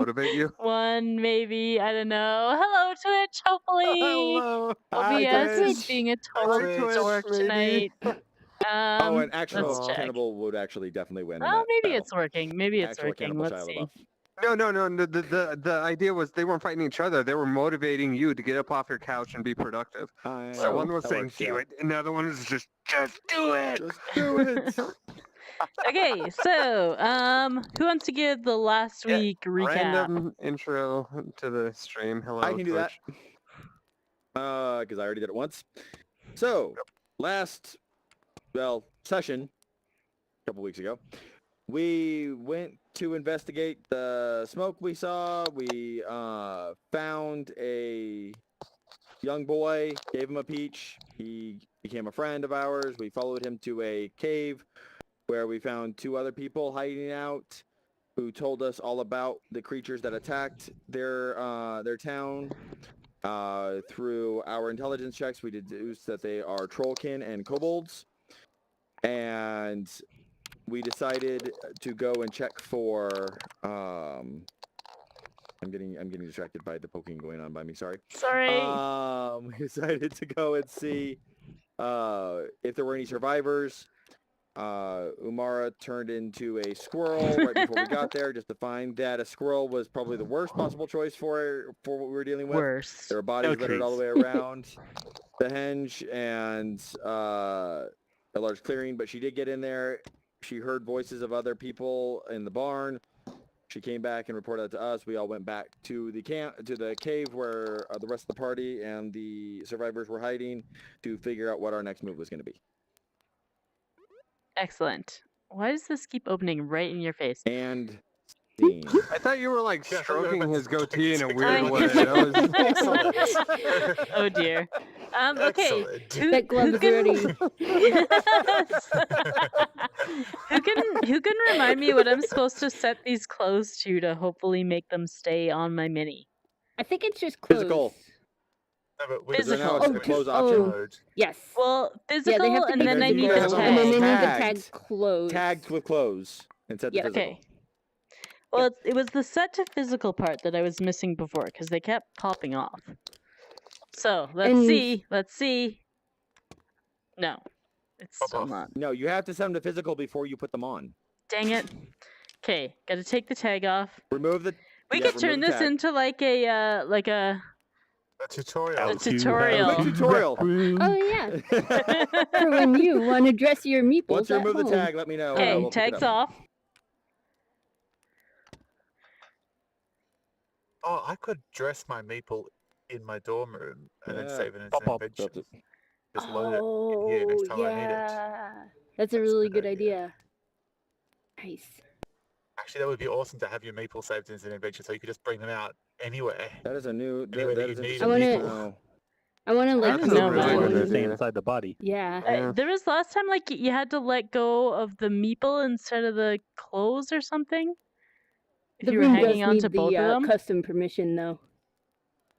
motivate you? One, maybe. I don't know. Hello, Twitch. Hopefully, Hello. Hi, OBS is Twitch. being a Hi, total Twitch, dork maybe. tonight. Oh, an actual Let's check. cannibal would actually definitely win in Oh, that maybe battle. it's working. Maybe it's Actual working. cannibal Let's Shia see. LaBeouf. No. The idea was they weren't fighting each other. They were motivating you to get up off your couch and be productive. So one was That saying, works, do yeah. it. And the other one was just do it. Just do it. Okay, so who wants to give the last Yeah, week recap? Random intro to the stream. Hello, I can do that. Twitch. Because I already did it once. So, last, session, a couple weeks ago, we went to investigate the smoke we saw. We found a young boy, gave him a peach. He became a friend of ours. We followed him to a cave where we found 2 other people hiding out who told us all about the creatures that attacked their town. Through our intelligence checks, we deduced that they are trollkin and kobolds, and we decided to go and check for. I'm getting distracted by the poking going on by me. Sorry. We decided to go and see if there were any survivors. Umara turned into a squirrel right before we got there, just to find that a squirrel was probably the worst possible choice for what we were dealing with. Worst. There were bodies littered all the way around the henge and a large clearing, but she did get in there. She heard voices of other people in the barn. She came back and reported that to us. We all went back to the cave where the rest of the party and the survivors were hiding to figure out what our next move was going to be. Excellent. Why does this keep opening right in your face? And scene. I thought you were like Yeah, stroking his goatee in a I- weird way. That was... Oh dear. Okay. Excellent. That glove's ready. Who can remind me what I'm supposed to set these clothes to hopefully make them stay on my mini? I think it's just clothes. Physical. No, but we- Physical. Right now it's a close option. Mode. Yes. Well, physical, Yeah, they have to and be then I need physical, the and then they tag. need the tag Tagged. clothes. Tagged with clothes and set to Yep. physical. Okay. Well, it was the set to physical part that I was missing before because they kept popping off. So let's And- see. Let's see. No, it's Pop still off. not. No, you have to set them to physical before you put them on. Dang it. Okay, gotta take the tag off. Remove the. We Yeah, could turn remove the this tag. into like a A tutorial. a tutorial. Quick tutorial. Oh yeah. For when you want to dress your meeples Once you at remove the home. tag, let me know. and Okay, we'll pick it tags up. off. Oh, I could dress my meeple in my dorm room and then Yeah. save it as Pop, an pop. invention. Just load it in here next time I need it. yeah. That's a That's a really good good idea. Nice. Actually, that would be awesome to have your meeple saved as an invention, so you could just bring them out anywhere. That is a new. Anyway, that you is need interesting. I wanna- Oh. I want to like don't put know, my man. Really own- good Stay idea. inside the body. Yeah. Yeah. There was last time like you had to let go of the meeple instead of the clothes or something. If The you were room does hanging on need to the both of them. custom permission though,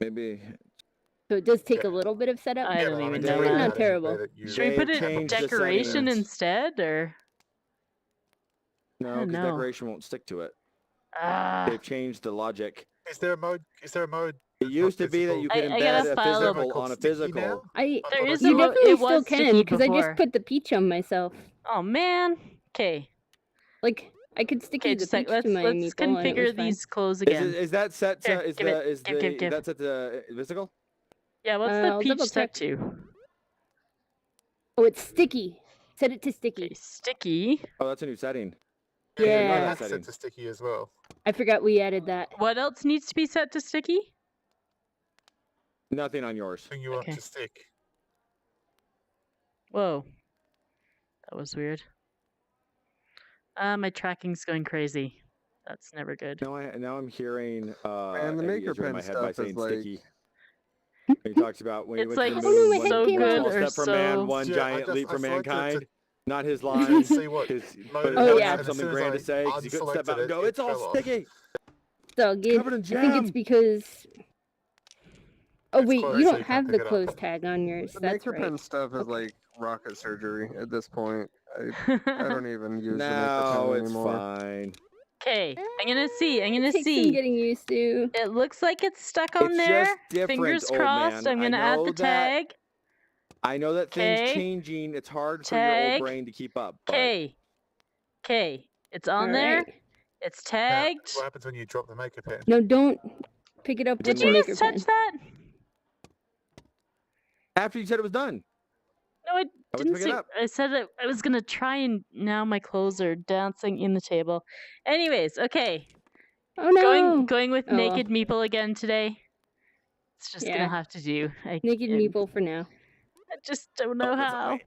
Maybe. so it does take Yeah. a little bit of setup. I Yeah, don't but even mean, know there is that. Not that terrible. anyway that you- Should we put it changed the decoration settings. instead, or? No, don't because know. decoration won't stick to it. Ah, They've changed the logic. Is there a mode? Is there a mode? It used to be that you I- could I got a embed a file of- physical on a Sticky physical. now? I there Oh, is that's you a right. definitely it was still can sticky because I before. just put the peach on myself. Oh man. Okay. Like I could sticky Okay, the just peach let's to my let's meatball and it configure was fine. these clothes Is, again. is that set to Here, is give the it. is Give, the give, give. that set to physical? Yeah, what's I'll the peach double set check. to? Oh, it's sticky. Set it to sticky. Okay, sticky. Oh, that's a new setting. Yeah. That's setting. set to sticky as well. I forgot we added that. What else needs to be set to sticky? Nothing on yours. Thing you want Okay. to stick. Whoa. That was weird. My tracking's going crazy. That's never good. Now I'm hearing Man, the Eddie maker Israel in pen my head by stuff is saying like- sticky. When he talks about when he It's went like to the moon, my one, head came one out. small Good or step for man, so- one Yeah, giant I leap for selected it to- mankind. Not his to line. see what His, mode but it Oh, he was, yeah. had and as something soon as grand I to say 'cause he couldn't step unselected out and go, it it's all fell off. sticky. So good. Covered in I think it's jam. because. Oh It's wait, closed, you so don't you can't have pick the it up. closed tag on yours. The That's maker right. pen stuff is Okay. like rocket surgery at this point. I don't even use the maker No, pen it's anymore. fine. Okay, I'm gonna see. I'm gonna Takes some see. getting used to. It looks like it's stuck on It's there. just different, Fingers old crossed. man. I'm I gonna add know the that- tag. I know that things 'Kay. changing. It's hard for your old Tag. brain to keep up. But Okay. Okay. It's on All there. right. It's Now, tagged. what happens when you drop the maker pen? No, don't pick it up Did with you the just maker touch pen. that? after you said it was done, No, I I was didn't picking see. it up. I said I was gonna try, and now my clothes are dancing in the table. Anyways, okay. Oh no! Going with Oh, well. naked meeple again today. It's just Yeah. gonna have to do. Naked meeple for now. I just don't know that's not how. me.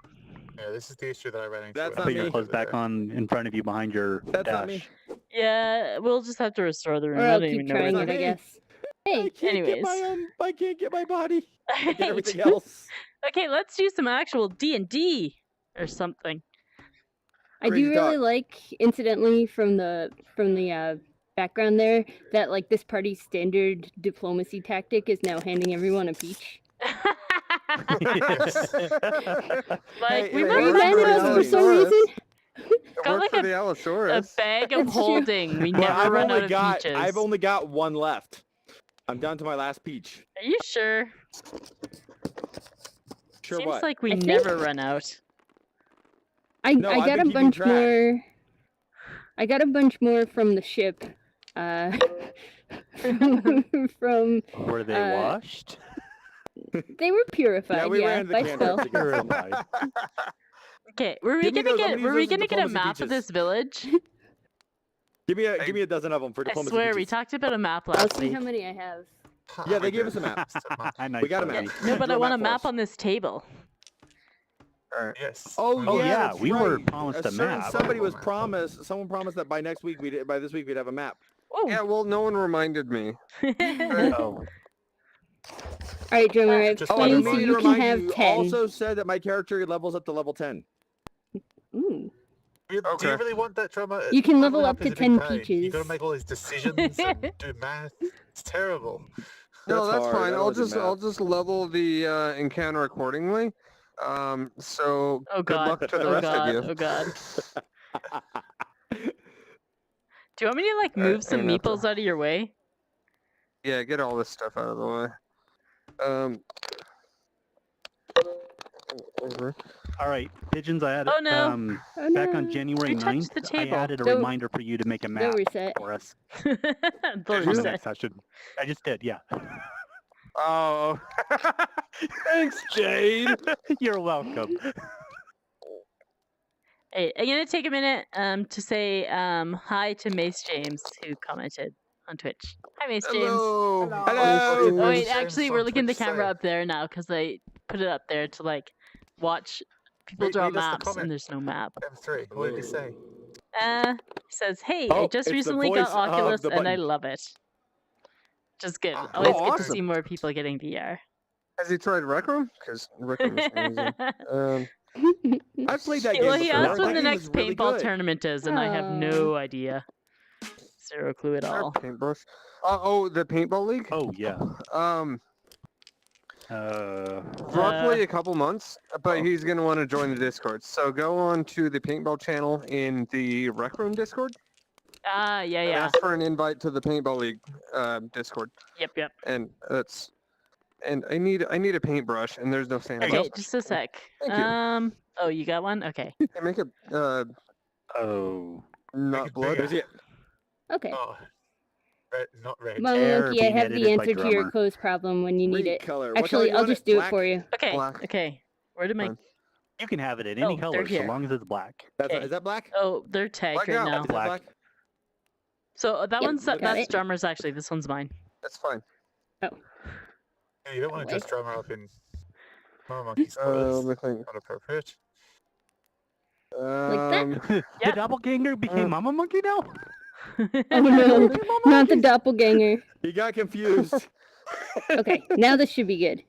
Yeah, this is the issue that I ran into. That's when I not Put your me. moved clothes over back there. on in front of you behind your That's not me. dash. Yeah, we'll just have to restore the room. Or I I'll don't keep even know trying where it, not I me. guess. I Hey, can't get my Anyways. I can't get my body. I get Right. everything else. Okay, let's do some actual D&D or something. I Crazy do really talk. like, incidentally, from the background there, that like this party's standard diplomacy tactic is now handing everyone a peach. Like, we Hey, Are you went mad at us for some reason? It Got worked like for a- the a Allosaurus. bag of That's true. holding. We Well, never run out of peaches. I've only got one left. I'm down to my last peach. Are you sure? Sure Seems what? like we I think- never run out. No, I I've got been a keeping bunch track. more. I got a bunch more from the ship. From Were they Uh, washed? they were purified, Yeah, we ran to the by cantrip spell. to get some. Purified. Okay, were we Give me gonna those- I'm get gonna were use we those as gonna get a diplomacy map of peaches. this village? Give me a dozen of them for I diplomacy swear we peaches. talked about a map I'll last see week. how many I have. Yeah, We they gave did. us a map. Nice We got a buddy. map. No, but Drew I want a for map us. on this table. Yes. Oh, Oh, yeah, yeah, that's we were right. promised a certain map. Somebody was Map. promised. Someone promised that by this week we'd have a map. Oh. Yeah, well, no one reminded me. Oh, All right, drummer, I've Just Oh, wanted played, to so and you to can remind have you, 10. also said that my character levels up to level 10. Ooh. Do you Okay. really want that drummer? You can level Leveling up to is a big 10 pain. You peaches. gotta make all these decisions and do math. It's terrible. No, that's hard. I fine. don't I'll wanna do I'll math. just level the encounter accordingly. So Oh good god. luck to the Oh rest god. of you. Oh god. Do you want me to like Alright, move some hang on, meeples out of your way? Yeah, get all this stuff out of the way. Over. all right, pigeons. I added. Oh, no. Oh, Back no. on January Who touched 9th, the I table? added a Don't- reminder for you to make a They'll map reset. for us They'll for the Really? reset. next session. I just did, yeah. Oh, thanks, Jade. You're welcome. Hey, I'm gonna take a minute to say hi to Mace James, who commented on Twitch. Hi, Mace James. Hello. Hello. Oh wait, James actually, on we're looking at the Twitch camera say. up there now because I put it up there to like watch people Read- draw read us the maps, comment. and there's no map. M3. What did he say? He says, "Hey, Oh, I it's just the recently voice got of Oculus the and I button. love it." Just good. Oh, Always good to awesome. see more people getting VR. Has he tried Rec Room? Because Rec Room is amazing. I've played that Well, game he before. asked when That the game next is really paintball good. tournament is, and I have no idea. Zero clue at Our all. paintbrush. Oh, the paintball league. Oh, yeah. Roughly a couple months, but oh. he's gonna want to join the Discord. So go on to the paintball channel in the Rec Room Discord. Yeah, And yeah. ask for an invite to the paintball league Discord, Yep. and that's. And I need a paintbrush, and there's no sand. Okay, just a sec. Thank you. Oh, you got one? Okay. Hey, make it Oh. not it blood. bigger. There's it. Okay. Oh, red, not red. Mommy Air Monkey, I being have the edited by answer to your drummer. clothes problem when you need Green it. color. What color Actually, you I'll want just it? do it Black? for you. Okay. Black. Okay. Where did my? Fine. You can have it in any Oh, they're color, so here. long as it's black. That's Okay. is that black? Oh, they're tagged Black right out. now. Is that Black. black? So that Yep, one's got that's it. drummer's actually. This one's mine. That's fine. Yeah, you don't want to Wait. just drummer up in Mama Monkey's Let clothes. me think. Not appropriate. that? The Yep. doppelganger became Mama Monkey now? Oh no, not the doppelganger. He got confused. Okay, now this should be good.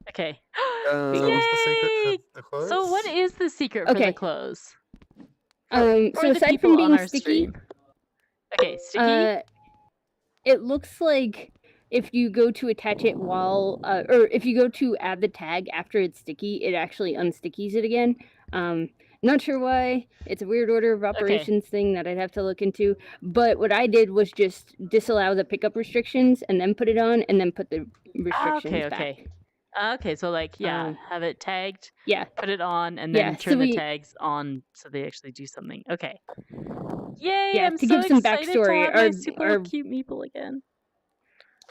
Okay. So what's the secret Yay! for the clothes? So what is the secret for the Okay. clothes? So For the aside people from on being our sticky, stream. Okay, sticky. it looks like if you go to attach it while, or if you go to add the tag after it's sticky, it actually unstickies it again. Not sure why. It's a weird order of operations thing that I'd have to look into. But what I did was just disallow the pickup restrictions and then put it on and then put the restrictions back. Okay, so like, have it tagged, Yeah. put it on, and then Yeah, turn so the we- tags on so they actually do something. Okay. Yay! Yeah, I'm to so give some excited to backstory, have my super cute meeple again.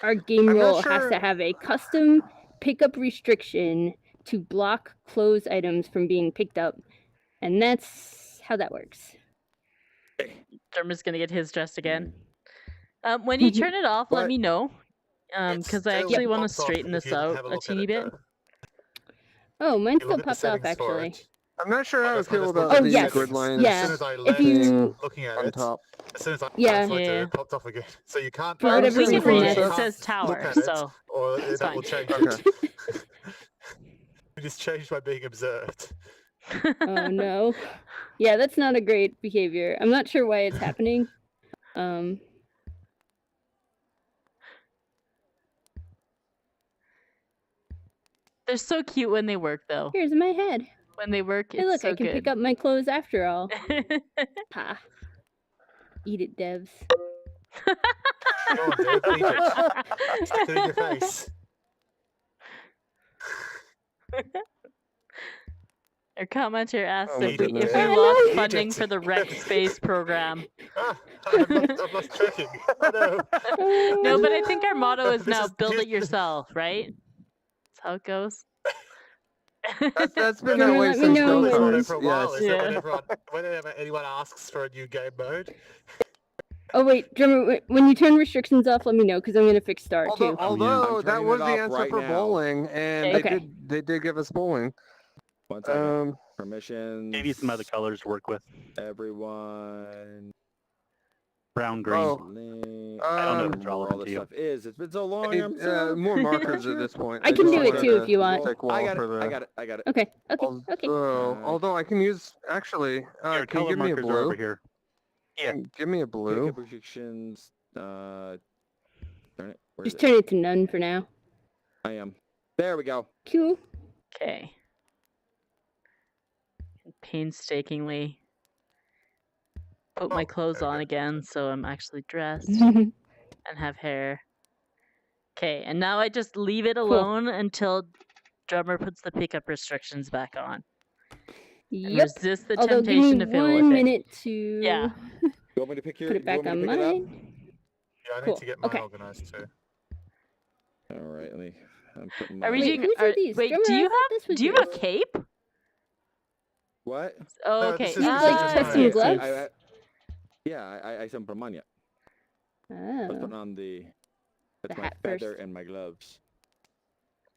Our game I'm not rule has sure- to have a custom pickup restriction to block closed items from being picked up. And that's how that works. Dermot's gonna get his dressed again. When you turn it off, let What? me know. It Because I still actually want to pops off straighten if this you out have a look at teeny it, bit. though. Oh, mine You still look at the popped off settings for actually. it. I'm not sure how I I just feel looked about at Oh, the yes. grid lines Yeah. As soon as I If left you- looking at on it, top. as soon as I Yeah. transferred to Yeah. it popped off again. So you can't. For whatever we can reason, read it. that's- It can't says look tower, at it, so or it's that fine. will change Okay. it. You just changed by being observed. Oh no. Yeah, that's not a great behavior. I'm not sure why it's happening. They're so cute when they work, though. Here's my head. When they work, it's Hey, look, so I can good. pick up my clothes after all. Ha. Eat it, devs. Go on, Dave, eat it. Stick it in your face. Our commenter asked Oh my if we goodness. if we I know. lost Eat funding it. for the Wrecked Space program. I'm not checking. Oh, no. No, but I think our motto is This now is- build it yourself, right? That's how it goes. That's been Can that you way let me since know Build when- Motto Cars. for a while. Yes. Is that Yeah. whenever anyone asks for a new game mode, Oh wait, drummer, when you turn restrictions off, let me know because I'm gonna fix start Although, too. although I'm that turning was it the off answer right for now. bowling, and Okay. they did give us bowling. 1 second. Um, Permissions. Maybe some other colors to work with. Everyone. Brown, green. Oh, Link. I don't know um, if it's where all relevant this to you. stuff is. It's been so long. I need, I'm so more markers at this point. I can just do it wanted too to if you want. stick wall I got for it. the- I got it. I got it. Okay, okay, okay. Although I can use actually. Your Can you color give me a markers are over blue? here. Yeah. Give me a blue. Pickup restrictions. Turn it. Where is Just it? turn it to none for now. I am. There we go. Cool. Okay. Painstakingly put my Oh, clothes on okay. again, so I'm actually dressed and have hair. Okay, and now I just leave it alone until drummer puts the pickup restrictions back on. And Yep. resist the Although, give temptation me to fiddle 1 with it. minute to Yeah. You want me to pick your? put it you back want me on to pick it up? mine. yeah, I need Cool, to get mine okay. organized too. All right. Let me. I'm putting Are we mine- Wait, doing? whose are these? Wait, Drummer, do I you thought have? this was Do you have a yours. cape? What? Oh, No, okay. this is You have, like, Ah, custom I see. gloves? Yeah, I haven't put them on yet. I was Oh, putting on the. That's The my hat feather first. and my gloves.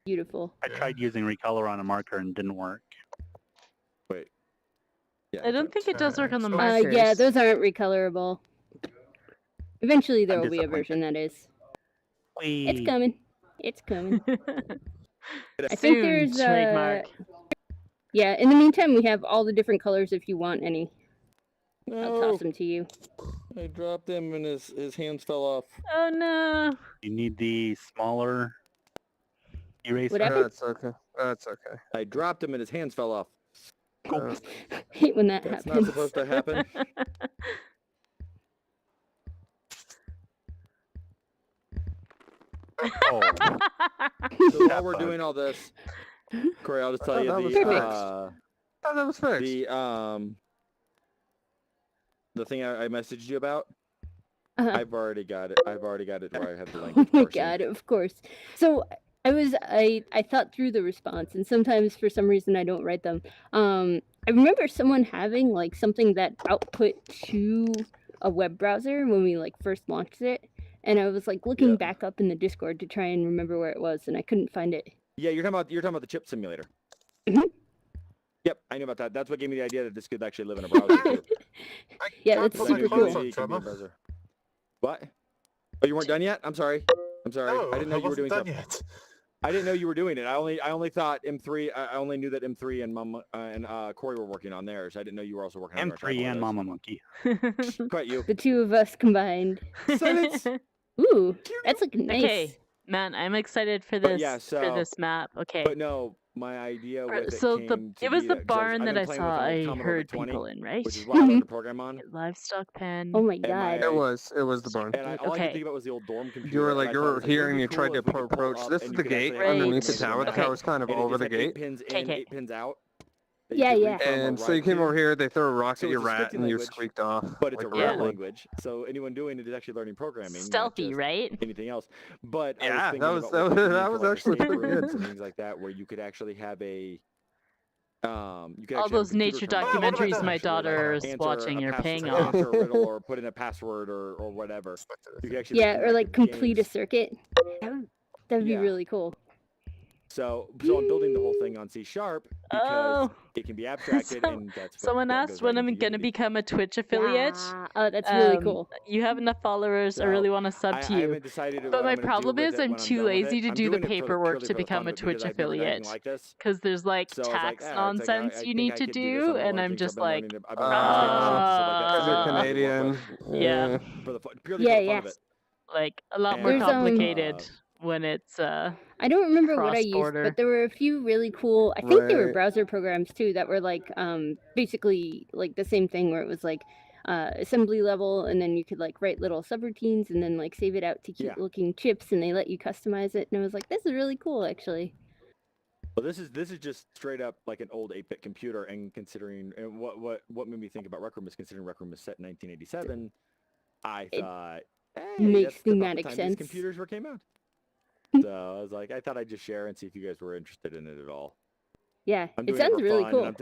beautiful. I tried using recolor on a marker and didn't work. Wait. Yeah. I don't think it does work on the markers. Yeah, those aren't recolorable. Eventually there I'm will be a disappointed. version that is. It's Whee! coming. It's coming. I think Soon, there's trademark. yeah, in the meantime we have all the different colors if you want any. I'll No, toss them to you. I dropped him and his hands fell off. Oh no. You need the smaller eraser. What happened? That's okay. That's okay. I dropped him and his hands fell off. Hate when that That's not happens. supposed to happen. Oh, So while we're doing all this, Corey, I'll just tell Oh, you that was the Perfect. Oh, that was fixed. the thing I messaged you about. Uh-huh. I've already got it. I've already got it where I have the Oh language my portion. god, of course. So I thought through the response and sometimes for some reason I don't write them. I remember someone having like something that output to a web browser when we like first launched it. And I was like looking Yeah. back up in the Discord to try and remember where it was and I couldn't find it. Yeah, you're talking about the chip simulator. Mhm. Yep, I knew about that. That's what gave me the idea that this could actually live in a browser too. I Yeah, can't that's put I my knew super clothes cool. on, it could be a Trevor. browser. What? Oh, you weren't done yet? I'm sorry. I'm sorry. No, I didn't know you were wasn't doing done stuff. yet. I didn't know you were doing it. I only thought M3. I only knew that M3 and Mama and Corey were working on theirs. I didn't know you were also working on yours. I M3 and apologize. Mama Monkey. Quite you. The two of us combined. Silence. Ooh, that's like nice. Okay, man, I'm excited for But this yeah, for so- this map. Okay. But no, my idea Right, with it so came to it was be the that- 'cause barn I've that been I playing with saw an old I Commodore heard 20, people in, right? which is what I learned to program on. Livestock pen. Oh my And god. It was the barn. And all I could Okay. think about was the old dorm computer. You were and like I you thought it were was, like, here wouldn't and it you be tried cool to if we could pull it approach. up This and is you the could gate actually have a underneath the cable tower. The Okay. tower's kind of and over the it's gate. 8 pins in, Okay. 8 pins out. that Yeah, you could yeah. read from or And so you write came to, over here. They threw a rock So at your it's a rat, scripting and you language, squeaked off. but it's like a a real rat would. language. So anyone doing it is actually learning programming, not Stealthy, just right? anything else. But I Yeah, was that thinking was- about that what was- they could do that for, was like, actually escape pretty good. rooms and things like that, where you could actually have a you could All actually have a those computer nature terminal what about documentaries that? my actually, like, daughter's answer watching a are pass- paying like, off. answer a riddle or put in a password or whatever. You could actually Yeah, make or like interactive complete a games. circuit. That'd be Yeah. really cool. So I'm building the whole thing on C# because Oh, it can be abstracted, So- and that's what someone that asked goes when right I'm into going to Unity. become a Twitch affiliate. Ah, oh, that's really Um, cool. You have enough followers. I So, really want to sub I to you. haven't decided But what my I'm gonna do problem with is it I'm when I'm too done with lazy it. to I'm do the doing it paperwork purely to for the become fun a of it because Twitch I've never done anything affiliate. like this. Because there's like So I was tax like, "Ah, it's like, nonsense I you think need I to could do this. do, I'm gonna and learn I'm things. just I've been like, learning- I've been learning skills and stuff like that. Because So you're I don't really work Canadian. with- Yeah. for the purely Yeah, for the fun yeah. of it. like a lot more And, There's, complicated when it's I don't remember what I used, cross-border. but there were a few really cool. I think they were Right. browser programs too that were like basically like the same thing where it was like assembly level, and then you could like write little subroutines and then like save it out to cute Yeah. looking chips, and they let you customize it. And I was like, this is really cool, actually. Well, this is just straight up like an old 8-bit computer, and considering and what made me think about Rec Room is considering Rec Room was set in 1987. I It thought, hey, makes that's about the thematic time sense. these computers were came out. So I was like, I thought I'd just share and see if you guys were interested in it at all. Yeah, I'm it doing sounds for really fun, cool.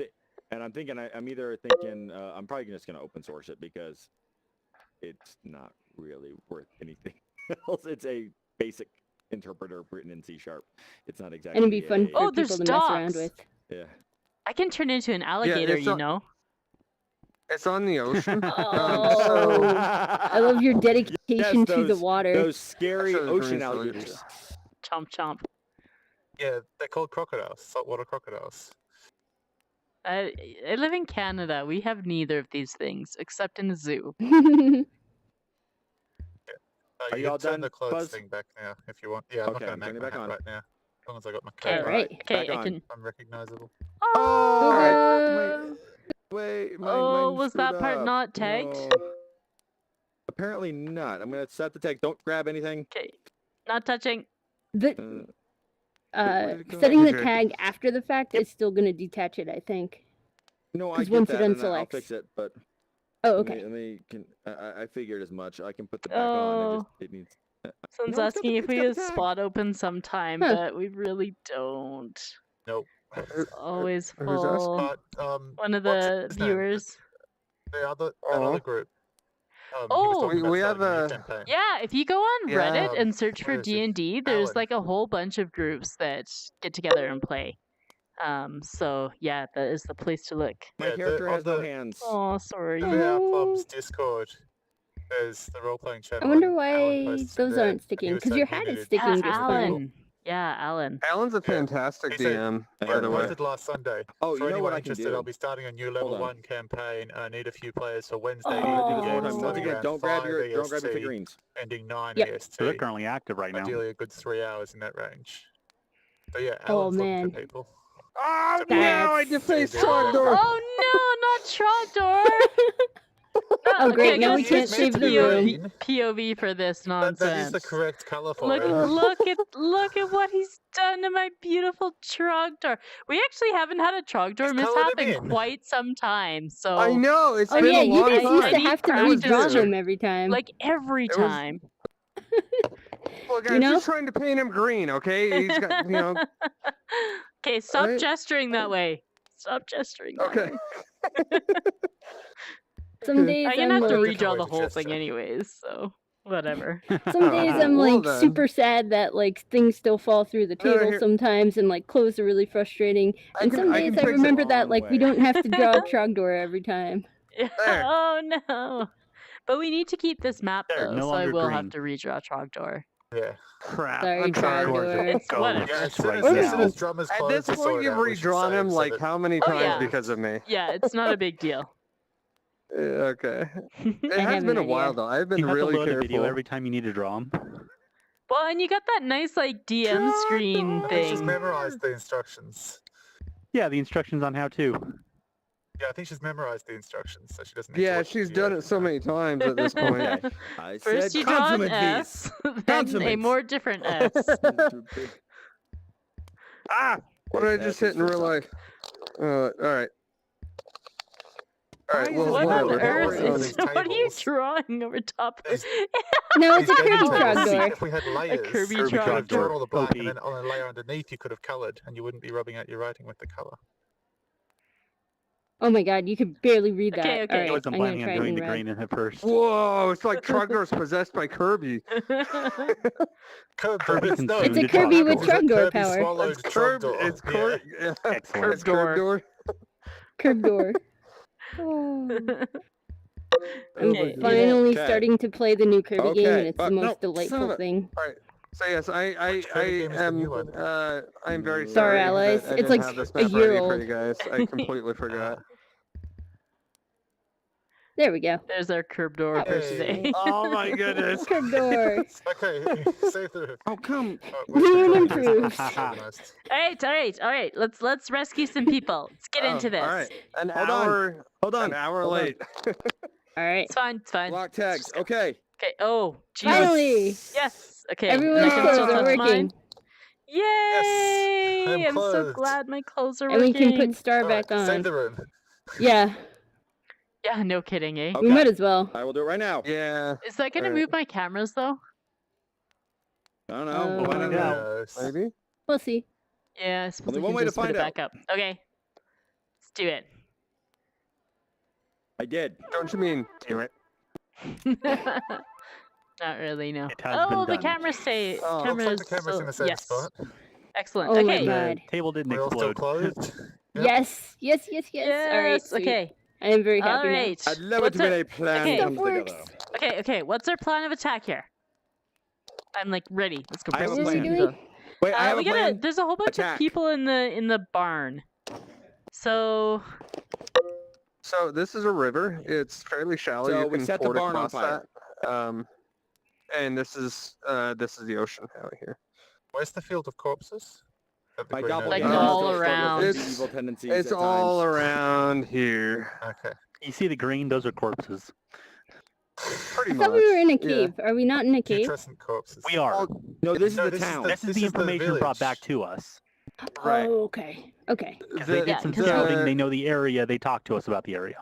and I'm thinking I'm either thinking I'm probably just gonna open source it because it's not really worth anything else. It's a basic interpreter written in C#. It's not exactly. And it'd be fun a- for Oh, there's people to mess around docks. with. Yeah. I can turn into an alligator, it's you not- know. It's on the ocean. Oh, I love your dedication to the those- water. Those scary Actually, ocean green alligators. Chomp chomp. Yeah, they're called crocodiles, saltwater crocodiles. I live in Canada. We have neither of these things except in a zoo. Are You you all can turn done, the clothes Buzz? thing back now if you want. Yeah, I'm Okay, not I'm going to turning make it back my hat on. right now. As long as I got my Okay, coat Alright. right. Okay, back I on. can. I'm recognizable. Oh, Wait, oh, mine was that screwed part up. not tagged? No. Apparently not. I'm gonna set the tag. Don't grab anything. Okay, not touching. The where did it go? setting the Okay. tag after the fact is still gonna detach it, I think. No, I 'Cause get once that, it and I'll unselects. fix it. But Oh, let me- okay. let me. I figured as much. I can put the back on. It needs. Someone's No, it's got asking the- if it's we got the have tag. spot open sometime, Huh. but we really don't. Nope. It's always who's asking? full. But One of what's the his name? viewers. The other Oh. group. He was Oh! talking about We have starting new a- campaign. Yeah, if you go on Yeah. Reddit and search for Where is he? D&D, there's Alan. like a whole bunch of groups that get together and play. So yeah, that is the place to look. My Yeah, character on has no the- hands. Oh, sorry. In our Oh. club's Discord, there's the role-playing channel. I wonder and Alan why posts those there, aren't and he sticking. was Because your saying hat he is needed sticking Yeah, just fine. Alan. Yeah, Alan. Alan's a Yeah. fantastic He said- DM, He by the way. posted last Sunday. Oh, For you know anyone what I can interested, do? I'll be starting a new level on. 1 campaign. I need a few players for Wednesday Oh. I'm gonna do evening this one more games time. Once starting again, around don't grab 5 your EST, figurines. ending 9 Yep. EST. So they're currently active right now. Ideally a good 3 hours in that range. So yeah, Oh, Alan's looking man. for people. Oh no, I That's- defaced Oh, Trogdor! Oh no, not Trogdor! Oh, great, I now we guess can't it's save the POV, room. POV for this nonsense. That is the correct colour for Look, it. look at what he's done to my beautiful Trogdor. We actually haven't had a Trogdor He's mishap coloured him in in. quite some time. So I know, it's Oh been yeah, a you long guys time. used to I need have to practice. redraw Dude. them every time. like every was- time. Look, You I'm know? just trying to paint him green, okay? He's got, you know, Okay, stop Right? gesturing that way. Stop gesturing. That okay. way. Some days I'm gonna have to like- redraw way the to whole gesture. thing anyways. So whatever. Some days Okay, I'm well like then. super sad that like things still fall through the No, table here- sometimes, and like clothes are really frustrating. I And can- some I days can I fix it. remember that Wrong like we way. don't have to draw Trogdor every time. There. Oh no. But we need to keep this map There, though, no so I longer will green. have to redraw Trogdor. Yeah. Crap. Sorry, I'm sorry. Trogdor. It's Go whatever. Yeah, as just soon right as, as, now. soon as drummers At close this the point, sword you've out, we should redrawn save him so like that- how many Oh, times yeah. because of me? Yeah, it's not a big deal. Okay. It I has have been an a while idea. though. I've been You have really to load a video careful. every time you need to draw them. Well, and you got that nice like DM screen I think she's thing. memorized the instructions. Yeah, the instructions on how to. Yeah, I think she's memorized the instructions, so she doesn't need to Yeah, watch the she's video done it so now. many times at this point. Okay. I First said you draw an consummate S, then a Consummates. more different S. piece. Ah! What did I just hit in real life? All right. All right, Why well, is What this on whatever. Whatever. earth Whatever. is? These What are you tables. drawing over top of? These- No, it's a These Kirby tables frog would door. sit If we had layers, Kirby you could frog have drawn door. all the black, OP. and then on a layer underneath you could have coloured, and you wouldn't be rubbing out your writing with the colour. Oh my god, you could barely read that. Okay, okay. All I right, wasn't I'm gonna planning on try it doing in the red. green at first. Whoa, it's like Trogdor's possessed by Kirby. Kirby It's, can no, soon It's a to Kirby talk with over. Trogdor Kirby power. swallowed It's Curb. Trogdor. It's Curb. Yeah. Excellent. It's Curb door. Curb door. Oh. I'm Okay. finally Okay. starting to play the new Kirby game, and Okay, it's but the no, most son delightful of a- thing. So yes, I Which Kirby game is the new one? I'm very Sorry, sorry. allies. that I It's didn't like have this a map year ready old. for you guys. I completely forgot. There we go. There's our curb door for Hey. today. Oh my goodness. Curb door. Okay, save the. Oh, come. New and Kirby? improved. Organised. all right. Let's rescue some people. Let's get into this. All right, an Hold on. hour. Hold on. An hour Hold on. late. All right. It's fine. It's fine. Block tags. Okay. Okay. Oh, Jesus. Finally, Yes. Okay. everyone's I can clothes still are touch working, mine. Yay! I'm I'm so clothed. glad my clothes are and we working. can put Star Alright, back save on. the room. Yeah, Yeah, no kidding, eh? we Okay. might as well. I will do it right now. Yeah, Is that gonna Alright. move my cameras though? I don't know. We'll find out Yeah. now. Yes. maybe. We'll see. Yeah, I suppose Only I one can way to just put it find back up. Okay. Let's do it. I did. Don't you mean do it? Not really, no. It has been Oh, the done. cameras say Oh, Looks like cameras. the camera's oh, in the same yes. spot. Excellent. Oh my okay. god. The table didn't We're all still explode. clothed. Yep. Yes, yes, yes, yes. All right, Yes. sweet. Okay. I am very All happy right. I'd love What's it when our- a plan okay. comes Stuff works. together. Okay. Okay. What's our plan of attack here? I'm like ready. Let's go. I have a Rescue some plan. people. Wait, I have we a gotta. plan. There's a whole bunch Attack. of people in the barn. So So this is a river. It's fairly shallow. So you we can set the ford barn on across fire. that. And this is the ocean out here. Where's the field of corpses? At the My green Like doppelganger area. all still struggles around. with It's- evil tendencies It's at all times. around here. Okay. You see the green? Those are corpses. Pretty I much. thought we were in a yeah. cave. Are we not in a cave? Putrescent corpses. We are. Well, No, this is No, the this is town. the- This is this the is the information brought back village. to us. Right. Oh, okay. Okay. 'Cause they The- did some because- scouting. They know the area. They talked to us about the area.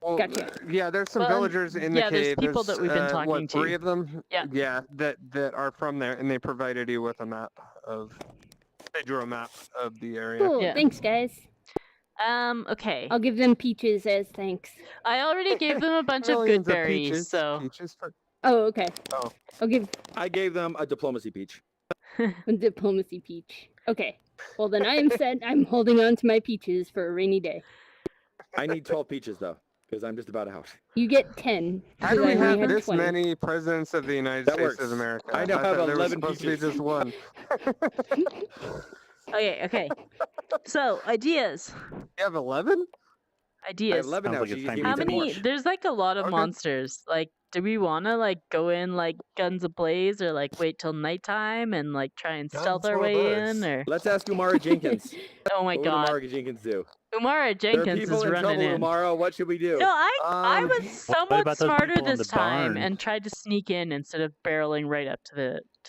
Well, Gotcha. Yeah, there's some Well, and- villagers in the yeah, there's cave. people that we've been talking what, to. 3 of them? Yeah. Yeah, that are from there, and they provided you with a map of. They drew a map of the area. Cool. Yeah. Thanks, guys. Okay. I'll give them peaches as thanks. I already gave them a bunch of good Millions berries, peaches. so Peaches for. Oh, okay. Oh. I'll give I gave them a diplomacy peach. a diplomacy peach. Okay. Well, then I am set. I'm holding on to my peaches for a rainy day. I need 12 peaches though, because I'm just about out. You get 10. How do because we I only have had this 20. many presidents of the United That States works. of America? I now thought have there was 11 supposed to be peaches. just one. okay, okay. So ideas, You have 11? I have ideas. 11 Sounds now. like She it's just time gave to me How 10 many? more. There's like a lot of Okay. monsters. Like, do we want to like go in like guns ablaze, or like wait till nighttime and like try and stealth Guns our or way birds? in? Or Let's ask Umara Jenkins. oh my What would god, Umara Jenkins do? Umara There are Jenkins people is in running trouble, in. Umara. What should we do? No, I Um, was what somewhat about those smarter people in this the time barn? and tried to sneak in instead of barreling right up to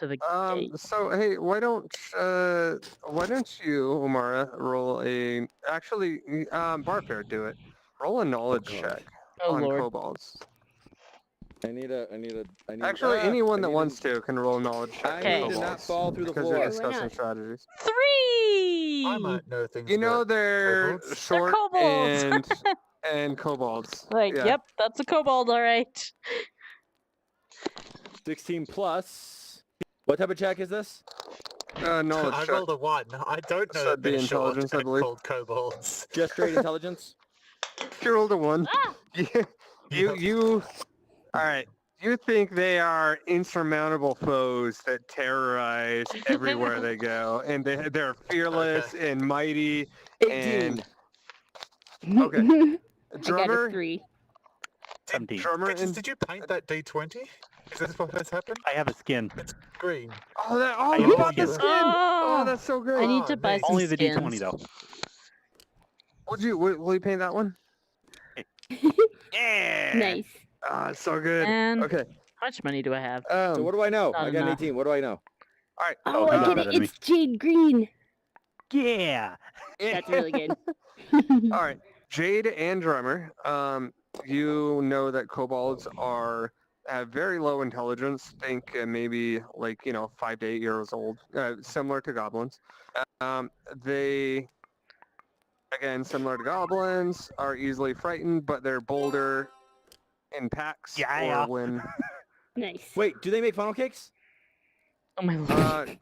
the gate. So hey, why don't you, Umara, roll a Barfair, do it. Roll a knowledge God. check Oh on lord. kobolds. I need. Actually, ah, anyone I that need wants to can roll a knowledge check. I Okay. on need to not kobolds, fall through the because floor. you're Why discussing not? strategies. 3! I might know things. You know about they're kobolds. short kobolds. and kobolds. Like, yeah. yep, that's a kobold, all right. 16 plus. What type of check is this? Knowledge I check. rolled a 1. I don't know So that it'd be they're short intelligence, I and believe. called kobolds. Just straight intelligence? You rolled a 1. Ah! You. All right. You think they are insurmountable foes that terrorize everywhere they go, and they're fearless and mighty. 18. And Okay. I got a drummer, 3. 17. drummer, Bitches, and did you paint that D20? Is this what has happened? I have a skin. It's green. Oh, I you have bought the skins. skin! Oh, that's so I great. need to buy nice. some Only the skins. D20 though. Will you paint that one? Yeah. Nice. Ah, it's so good. And Okay. how much money do I have? So what do I know? Not I got an enough. 18. What do I know? All right. Oh, you I got get better it. than me. It's jade green. Yeah. That's really good. All right, Jade and Drummer. You know that kobolds have very low intelligence. Think maybe like 5 to 8 years old, similar to goblins. They, again, similar to goblins, are easily frightened, but they're bolder in packs Yeah. or when. Nice. Wait, do they make funnel cakes? Oh my lord.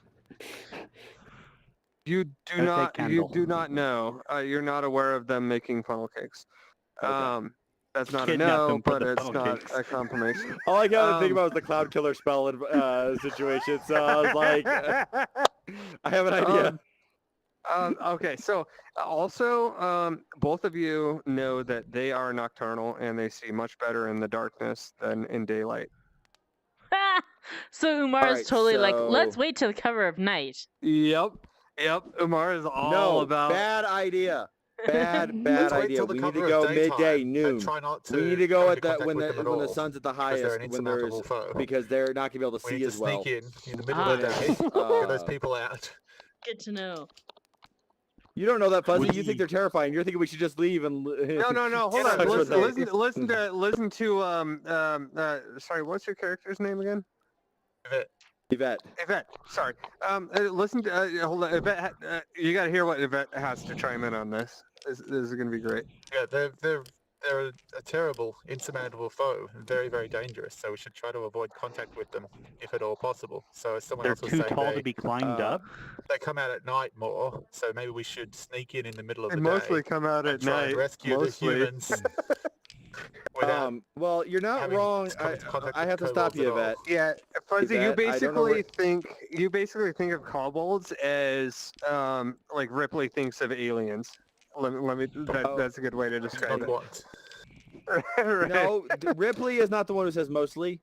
You Gotta take you Kendall. do not know. You're not aware of them making funnel cakes. Okay. That's not a Kidnap no, them for but the it's funnel not cakes. a confirmation. All I got to think Um, about was the cloud killer spell situation. So I was like, I have an idea. Okay, so also, both of you know that they are nocturnal and they see much better in the darkness than in daylight. So Umar is Alright, totally like, let's so- wait till the cover of night. Yep. Umar is all No, about. bad idea. Bad Let's wait idea. till the We need to cover go of daytime midday, and noon. try not to We need to go come at into that contact when with them at the all, sun's at the because they're highest, an when there's insurmountable foe. because they're not gonna be able to We see need as to well. sneak in the middle of the day, get those people out. Good to know. You don't know that, Fuzzy. Would You think he- they're terrifying. You're thinking we should just leave and. No. Hold Yeah, on. no, Listen to sorry, what's your character's name again? Yvette. Yvette. Sorry. Listen to hold on. Yvette. You got to hear what Yvette has to chime in on this. This is going to be great. Yeah, they're a terrible, insurmountable foe, and very, very dangerous. So we should try to avoid contact with them, if at all possible. So as someone They're else was too saying, tall to be climbed up. they come out at night more. So maybe we should sneak in the middle of They the mostly day come out and at try night. and rescue Mostly. the humans. Without Well, you're not having wrong. to come into contact I with have to stop kobolds you, at all. Yvette. Yeah, Fuzzy, Yvette, I don't know you basically think of kobolds as like Ripley thinks of aliens. Let me Oh. that's a good way to Not describe it. what? Right. No, Ripley is not the one who says mostly.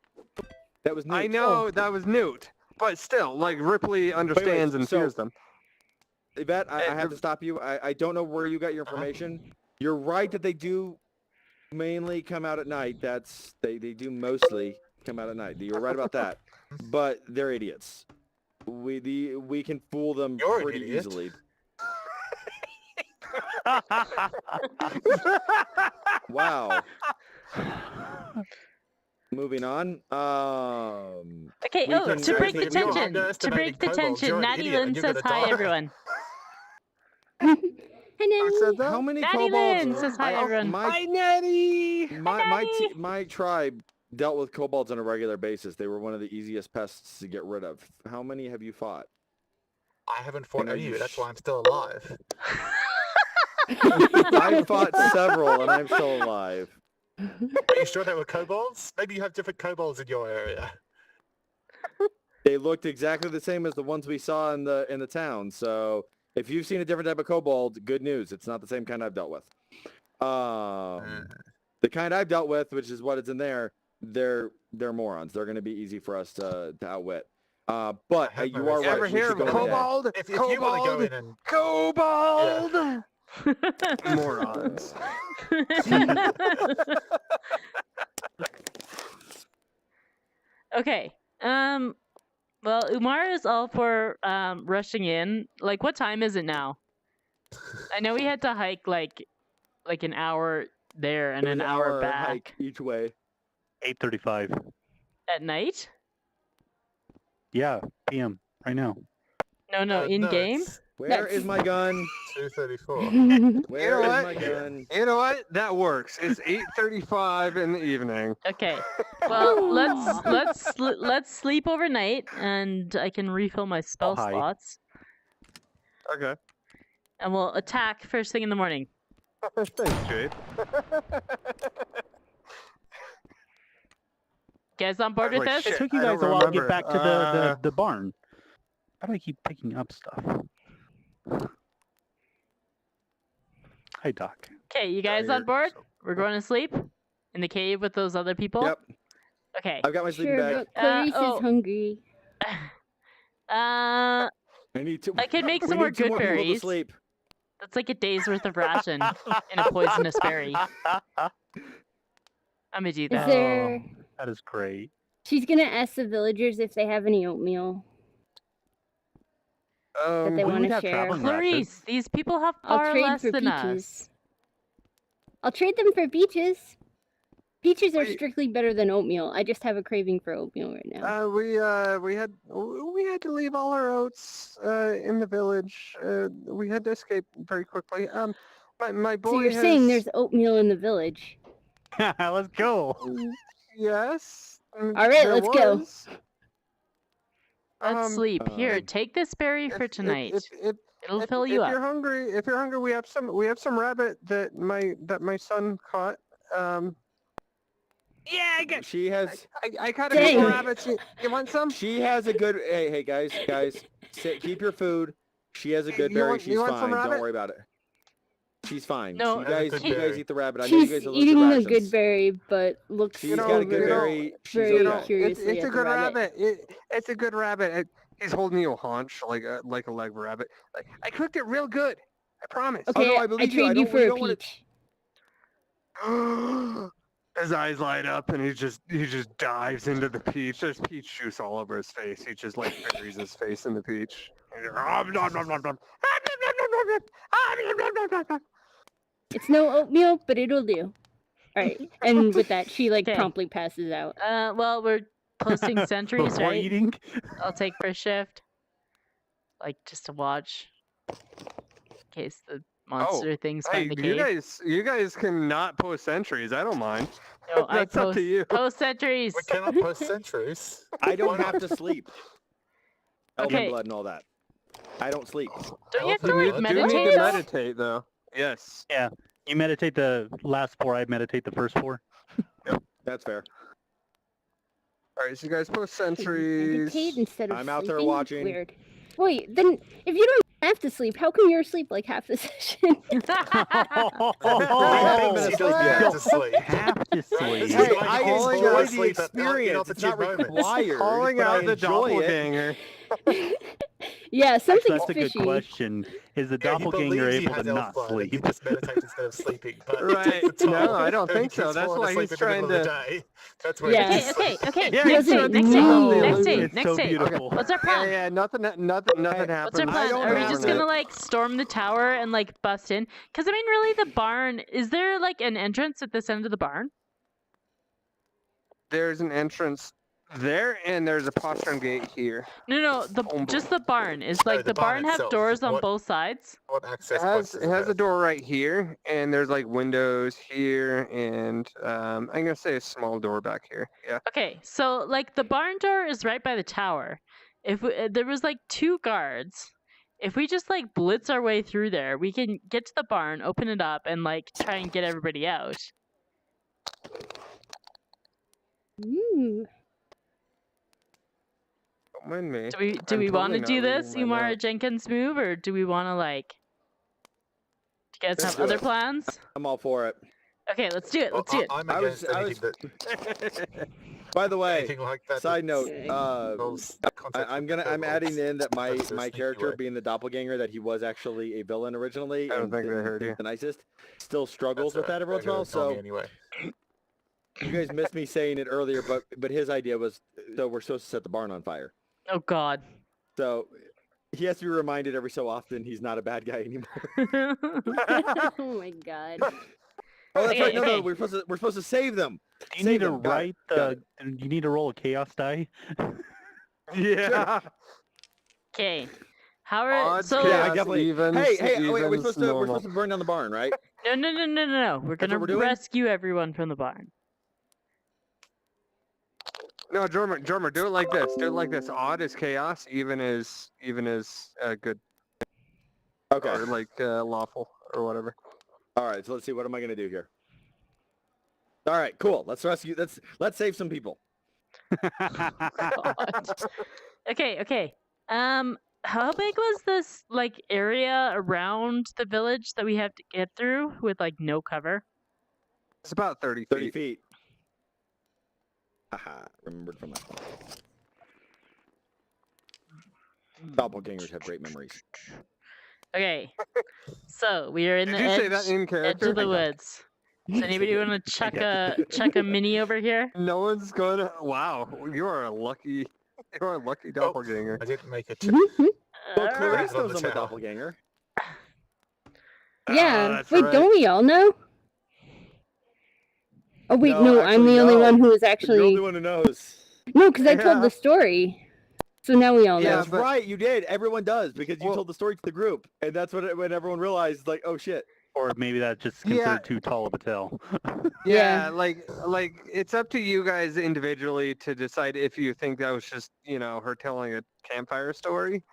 That was Newt. I know that was Newt, but still, like Ripley understands and so- fears them. Yvette, I have to stop you. I don't know where you got your information. You're right that they do mainly come out at night. They do mostly come out at night. You're right about that. But they're idiots. We can fool them You're an pretty idiot. easily. Wow. Moving on. Okay, We oh, can- to break the If you're tension, to underestimating break the kobolds, tension, you're an Natty idiot Lynn and you're says gonna hi, die. everyone. Hi, Who Nanny. said that? How many Natty kobolds? Lynn says hi, everyone. Hi, Natty. My tribe dealt with kobolds on a regular basis. They were one of the easiest pests to get rid of. How many have you fought? I haven't fought And are any of you you. That's sh- why I'm still alive. I fought several, and I'm still alive. Are you sure they were kobolds? Maybe you have different kobolds in your area. They looked exactly the same as the ones we saw in the town. So if you've seen a different type of kobold, good news. It's not the same kind I've dealt with. The kind I've dealt with, which is what is in there, they're morons. They're going to be easy for us to outwit. But have you no are respect. right. Ever We hear should of go in there. kobold? If you want to go Kobold. in and Kobold. Morons. Okay. Well, Umar is all for rushing in. Like, what time is it now? I know we had to hike like an hour there and It was an hour hike back each way. 8:35. at night. Yeah, PM right now. No, in no, game. it's Where is my gun? 2:34. Where is what? my gun? You know what? That works. It's 8:35 in the evening. Okay. Well, let's sleep overnight, and I can refill my spell hi. slots, Okay. and we'll attack first thing in the morning. Thanks, Jade. Guys on board with Like this? shit. It took you I guys don't a while to remember. get back to the barn. How do I keep picking up stuff? Hi, Doc. Okay, you guys on board? We're going to sleep in the cave with those other people. Yep. Okay. I've got my sleeping Sure, bag. but Clarice oh. is hungry. I I need two. could make We some more need two good more people to berries. sleep. That's like a day's worth of ration in a poisonous berry. I'm gonna do Is that. there? That is great. She's gonna ask the villagers if they have any oatmeal that they we want would to have share. traveling Clarice, rations. these people have I'll far trade less for than peaches. us. I'll trade them for peaches. Peaches are Wait. strictly better than oatmeal. I just have a craving for oatmeal right now. We had to leave all our oats in the village. We had to escape very quickly. My boy So you're has... saying there's oatmeal in the village? Let's go. Yes. All right, there let's go. was. Let's sleep. Here, if- take this berry for tonight. It'll fill you if you're up. hungry, we have some rabbit that my son caught. Yeah, I got. She has. I caught a Dang. couple rabbits. You want some? She has a good. Hey, guys, keep your food. She has a good You berry. want- She's you want some fine. Don't rabbit? worry about it. She's fine. No. you Have a guys, good you guys berry. eat the rabbit. I know you She's guys are losing eating a rations. good berry, but looks She's You got know, a good you know, berry. She's very okay. know, curiously it's at a the good rabbit. It's a good rabbit. He's holding you a haunch like a leg of a rabbit. Like, I cooked it real good. I promise. Oh, Okay, no, I I believe you. I trade you don't- for we a don't wanna- peach. His eyes light up and he just dives into the peach. There's peach juice all over his face. He just like buries his face in the peach. It's no oatmeal, but it'll do. All right, and with that, she like 'Kay. promptly passes out. Well, we're posting sentries, Before right? eating. I'll take first shift. Like, just to watch. In case the monster things Hey, find the cave. you guys can not post sentries. I don't mind. No, I That's up to you. post sentries. We cannot post sentries. I don't Why not? have to sleep. Elven Okay. blood and all that. I don't sleep. Don't you have to, You like, need- You meditate, need to though? meditate though. Yes. You meditate the last 4. I meditate the first 4. That's fair. All right, so you guys post Meditate sentries. instead of I'm out there sleeping? watching. Weird. Wait, then if you don't have to sleep, how come you're asleep like half the session? haven't been She asleep doesn't yet. have to sleep. Have to sleep. This is Hey, like I falling enjoy the asleep at experience. It's not inopportune moments. required, Calling but I out the enjoy it. doppelganger. Yeah, Actually, something's that's a good fishy. question. Is the Yeah, he doppelganger believes he able to has not elf blood and sleep? He just meditates instead of sleeping. But Right. It's No, I don't think so. He's That's fallen why asleep he's in the middle trying of the day. That's where Yeah. he's Okay, okay. Yeah, He next doesn't day, next need day, to. next day, It's next so day. beautiful. What's our plan? Yeah, nothing happens. What's our I plan? don't Are we have just it. gonna like storm the tower and like bust in? Because I mean, really, the barn. Is there like an entrance at this end of the barn? There's an entrance there, and there's a postern gate here. No, just the barn. Is like the the barn barn have itself. does on What- both sides? What It access has points does it has a have? door right here, and there's like windows here, and I'm gonna say a small door back here. Yeah. Okay, so like the barn door is right by the tower. If there was like 2 guards, if we just like blitz our way through there, we can get to the barn, open it up, and like try and get everybody out. Ooh. Don't mind me. Do we I'm want totally to do not this reading my Umar notes. Jenkins move, or do we want to like? Do you guys Let's have do other it. plans? I'm all for it. Okay, let's do it. Let's do it. I'm I was- against I anything that By the way, anything like that. side note, Okay. involves contact I'm with adding kobolds. in that my That's a sneaky character way. being the doppelganger, that he was actually a villain originally. I don't and think they didn't heard think you. The nicest still struggles That's with that every once in a while. they're gonna tell me So anyway. you guys missed me saying it earlier, but his idea was, so we're supposed to set the barn on fire. Oh God. So he has to be reminded every so often he's not a bad guy anymore. Oh my god. Oh, that's Okay, right. No, okay. we're supposed to save them. Do you Save need to them. Got it. write Got the? Do you need to roll a chaos die? Yeah. Okay. How are Odds, so? Yeah, I chaos, definitely. evens, Hey, wait, we're evens, supposed to normal. burn down the barn, right? No. We're That's gonna what we're doing? rescue everyone from the barn. No, Jormer, do it like this. Do it like this. Odd is chaos, even is good Okay. or like lawful or whatever. All right. So let's see. What am I gonna do here? All right. Cool. Let's rescue. Let's save some people. God. Okay. How big was this like area around the village that we have to get through with like no cover? It's about 30 feet. 30 feet. Haha, remembered from last time. Doppelgangers have great memories. Okay, so we are in Did the you say edge, that in edge character? of the woods. Does anybody want to chuck a mini over here? No one's gonna. Wow, you are a lucky. You are a lucky doppelganger. I didn't make a check. Well, Alright. Clarice on knows the I'm a tower. doppelganger. Yeah. that's Wait, right. don't we all know? Oh wait, no, I'm actually, the only one no. who is You're the actually only one who knows. no, because I told Yeah. the story. So now we all know. Yeah, That's but- right, you did. Everyone does because you Well- told the story to the group, and that's when everyone realized, like, oh shit. Or maybe that's just Yeah. considered too tall of a tale. Yeah, like it's up to you guys individually to decide if you think that was just her telling a campfire story.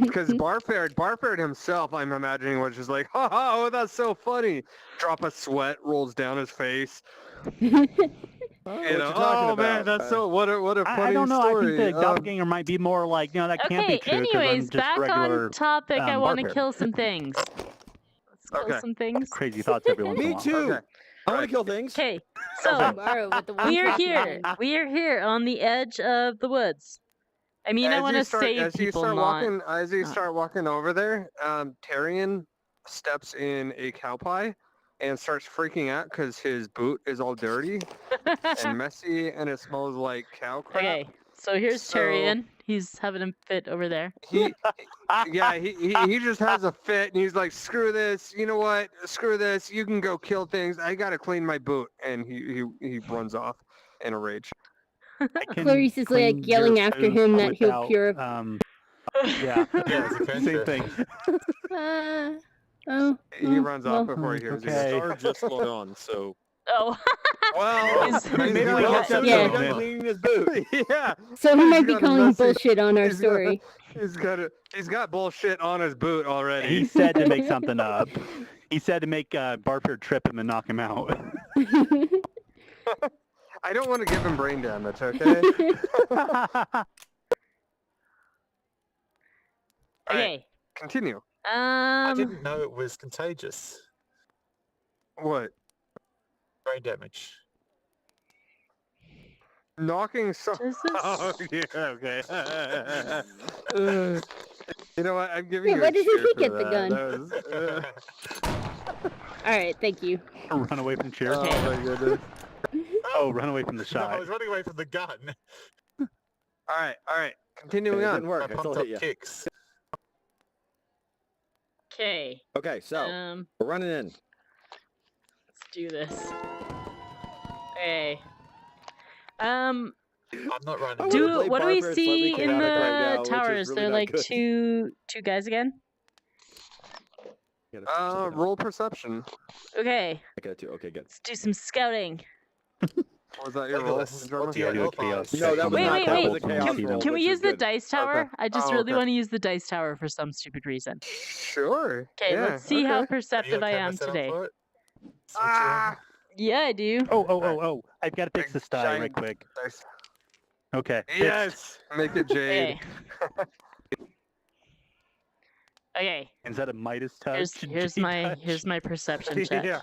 Because Barford himself, I'm imagining, was just like, ha ha, oh, that's so funny. Drop of sweat rolls down his face. Oh, what you talking oh about? man, that's so what a funny I don't know. story. I think the doppelganger might be more like, that can't be Okay, true because I'm anyways, just back regular on topic. I want to barbarian. kill some things. Let's kill Okay. some things. Crazy thoughts every once in a Me while. too. Okay. I want Right. to kill things. Okay, so Tomorrow with the we are one-track here. mind. We are here on the edge of the woods. I mean, I want to save as you people, start not. walking, as you not- start walking over there, Tyrion steps in a cow pie and starts freaking out because his boot is all dirty and messy, and it smells like cow crap. Okay, so here's So- Tyrion. He's having a fit over there. He just has a fit, and he's like, "Screw this! You know what? Screw this! You can go kill things. I gotta clean my boot," and he runs off in a rage. I can Clarice is clean like yelling your after food him that he'll without, purify. Yeah, Yeah, it's a same cantrip. thing. Oh. He runs off well. before he hears you. Okay. Star just logged on, so Oh, Well, Is- Maybe he's we got- have to Yeah. done cleaning his boot. yeah, So he He's might be got a calling messy- bullshit on our he's got- story. he's got bullshit on his boot He already. said to make something up. He said to make Barford trip him and knock him out. I don't want to give him brain damage, okay? All right, okay. continue. I didn't know it was contagious. What? Brain damage. Knocking so. Does Oh, this- yeah, okay. You know what? I'm giving Yeah, you. why a did cheer he for get the that. gun? That was, All right, thank you. Run away from cheers. oh my goodness. Oh, run away from the No, I shot. was running away from the gun. All right. Continuing It on. didn't work. I I still pumped up hit you. kicks. Okay. Okay, so we're running in. Let's do this. Okay. I'm not running. I wanna Do play what do we Barbara see slightly in chaotic the right now, which is towers? really They're not like good. two guys again. Gotta fix something else. Roll perception. Okay, I got two. Okay, good. let's do some scouting. Was that your roll? Legolas, Drummer? what's your do a health chaos eyes? No, that was Wait, not. wait, that wait. was a chaos roll. Can we which use is the good. dice tower? I just Oh, really okay. want to use the dice tower for some stupid reason. Sure. Okay, yeah, let's see how okay. perceptive I am today. Ah, Yeah, I do. Oh. I've got to fix Big this die right giant quick. dice. Okay. fixed. Yes. Make it jade. Okay. Okay. Is that a Midas touch? Here's Jade my touch? here's my perception check. Yeah.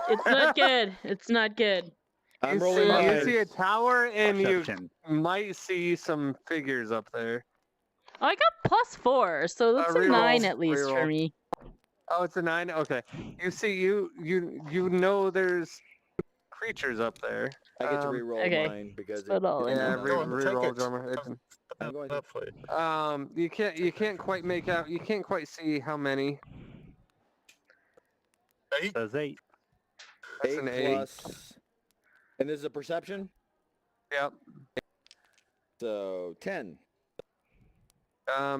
It's not good. It's not good. I'm You rolling see, mine. you see a tower, and you Perception. might see some figures up there. Oh, I got +4, so that's a reroll, 9 at least for reroll. me. Oh, it's a 9. Okay. You see, you know there's creatures up there. I get to re-roll okay. mine because Put all in Yeah, it. Go on, take re-roll, it. drummer. It's, I'm going to- Up for you. you can't quite make out. You can't quite see how many. Eight? Says 8. That's 8 an 8. plus, and this is a perception, Yep. so 10.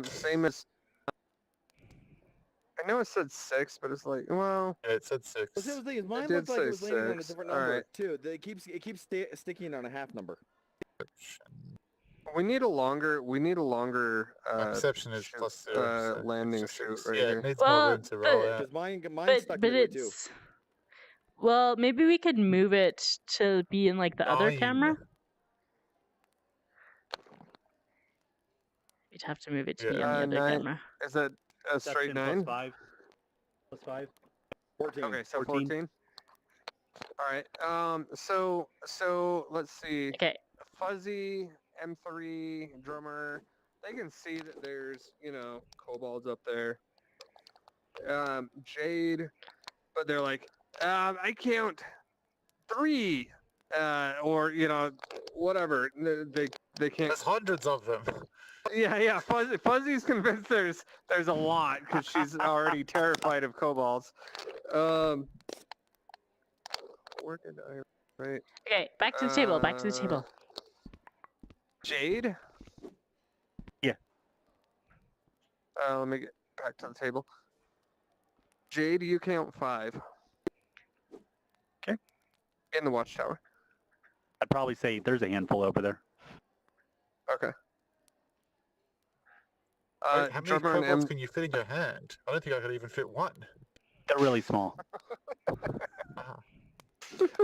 Same as. I know it said 6, but it's like, well, Yeah, it said 6. Well, see, the thing is, mine did looks like it say was landing on a 6. different All number right. too. It keeps sticking on a half number. we need a longer. My perception is shoot, +0. so landing it's just chute six. right yeah, here. it needs Well, more room to roll out. Because mine's But stuck but to it too. it's well, maybe we could move it to be in like the other camera. 9. We'd have to move it to Yeah. be on the other 9. camera. Is that a straight Perception 9? +5. +5. 14. Okay, so 14. 14. All right. So let's see. Okay. Fuzzy, M3, drummer. They can see that there's kobolds up there. Jade, but they're like, I count 3, or whatever. They can't. There's hundreds of them. Yeah. Fuzzy's convinced there's a lot because she's already terrified of kobolds. Where did I write? Okay, back to the table. Back to the table. Jade? Yeah. Let me get back to the table. Jade, you count 5. Okay. In the watchtower. I'd probably say there's a handful over there. Okay. Wait, how many drummer and kobolds M. can you fit in your hand? I don't think I could even fit one. They're really small. Ah.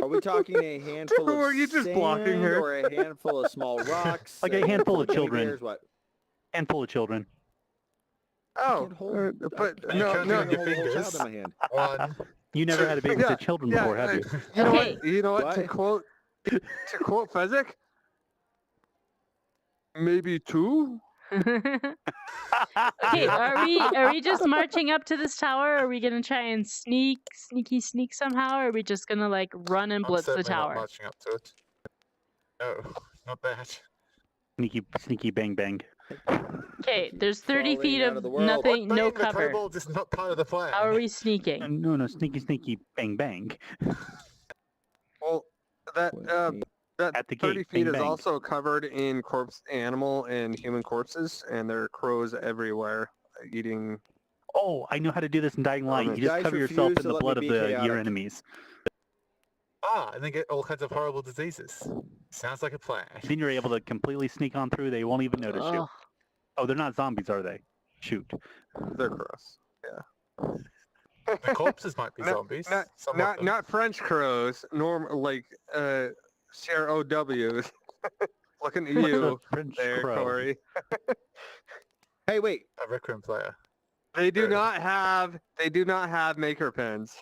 Are we talking a handful of Were you just blocking sand her? or a handful of small rocks? Like a handful of gummy children. bears, what? Handful of children. Oh, can't hold- but You no, can't no. even Hold a whole fingers. child in my hand. One. You never had to babysit Yeah, children yeah, before, have you? You know Okay. what? You know what? To What? quote Fezzik, maybe 2. Okay, are we just marching up to this tower? Or are we gonna try and sneak somehow? Or are we just gonna like run and I'm blitz the certainly not tower? marching up to it. No, not that. Sneaky bang bang. Okay, there's 30 Falling feet out of of the world. nothing, no Obeying the cover. kobolds is not part of the plan. How are we sneaking? No, sneaky bang bang. Well, that At the 30 gate, feet bang, is bang. also covered in animal and human corpses, and there are crows everywhere eating. Oh, I know how to do this in Dying Light. You You just guys cover yourself refuse in to the let me blood of be your chaotic. enemies. And then get all kinds of horrible diseases. Sounds like a plan. Then you're able to completely sneak on through. They won't even notice you. Ugh. Oh, they're not zombies, are they? Shoot. They're crows. The corpses might be No, zombies. Some of them. Not French crows, like CROWs. Looking at What's you a French there, crow? Corey. Hey, wait. A Rec Room player. They do Sure. not have maker pens.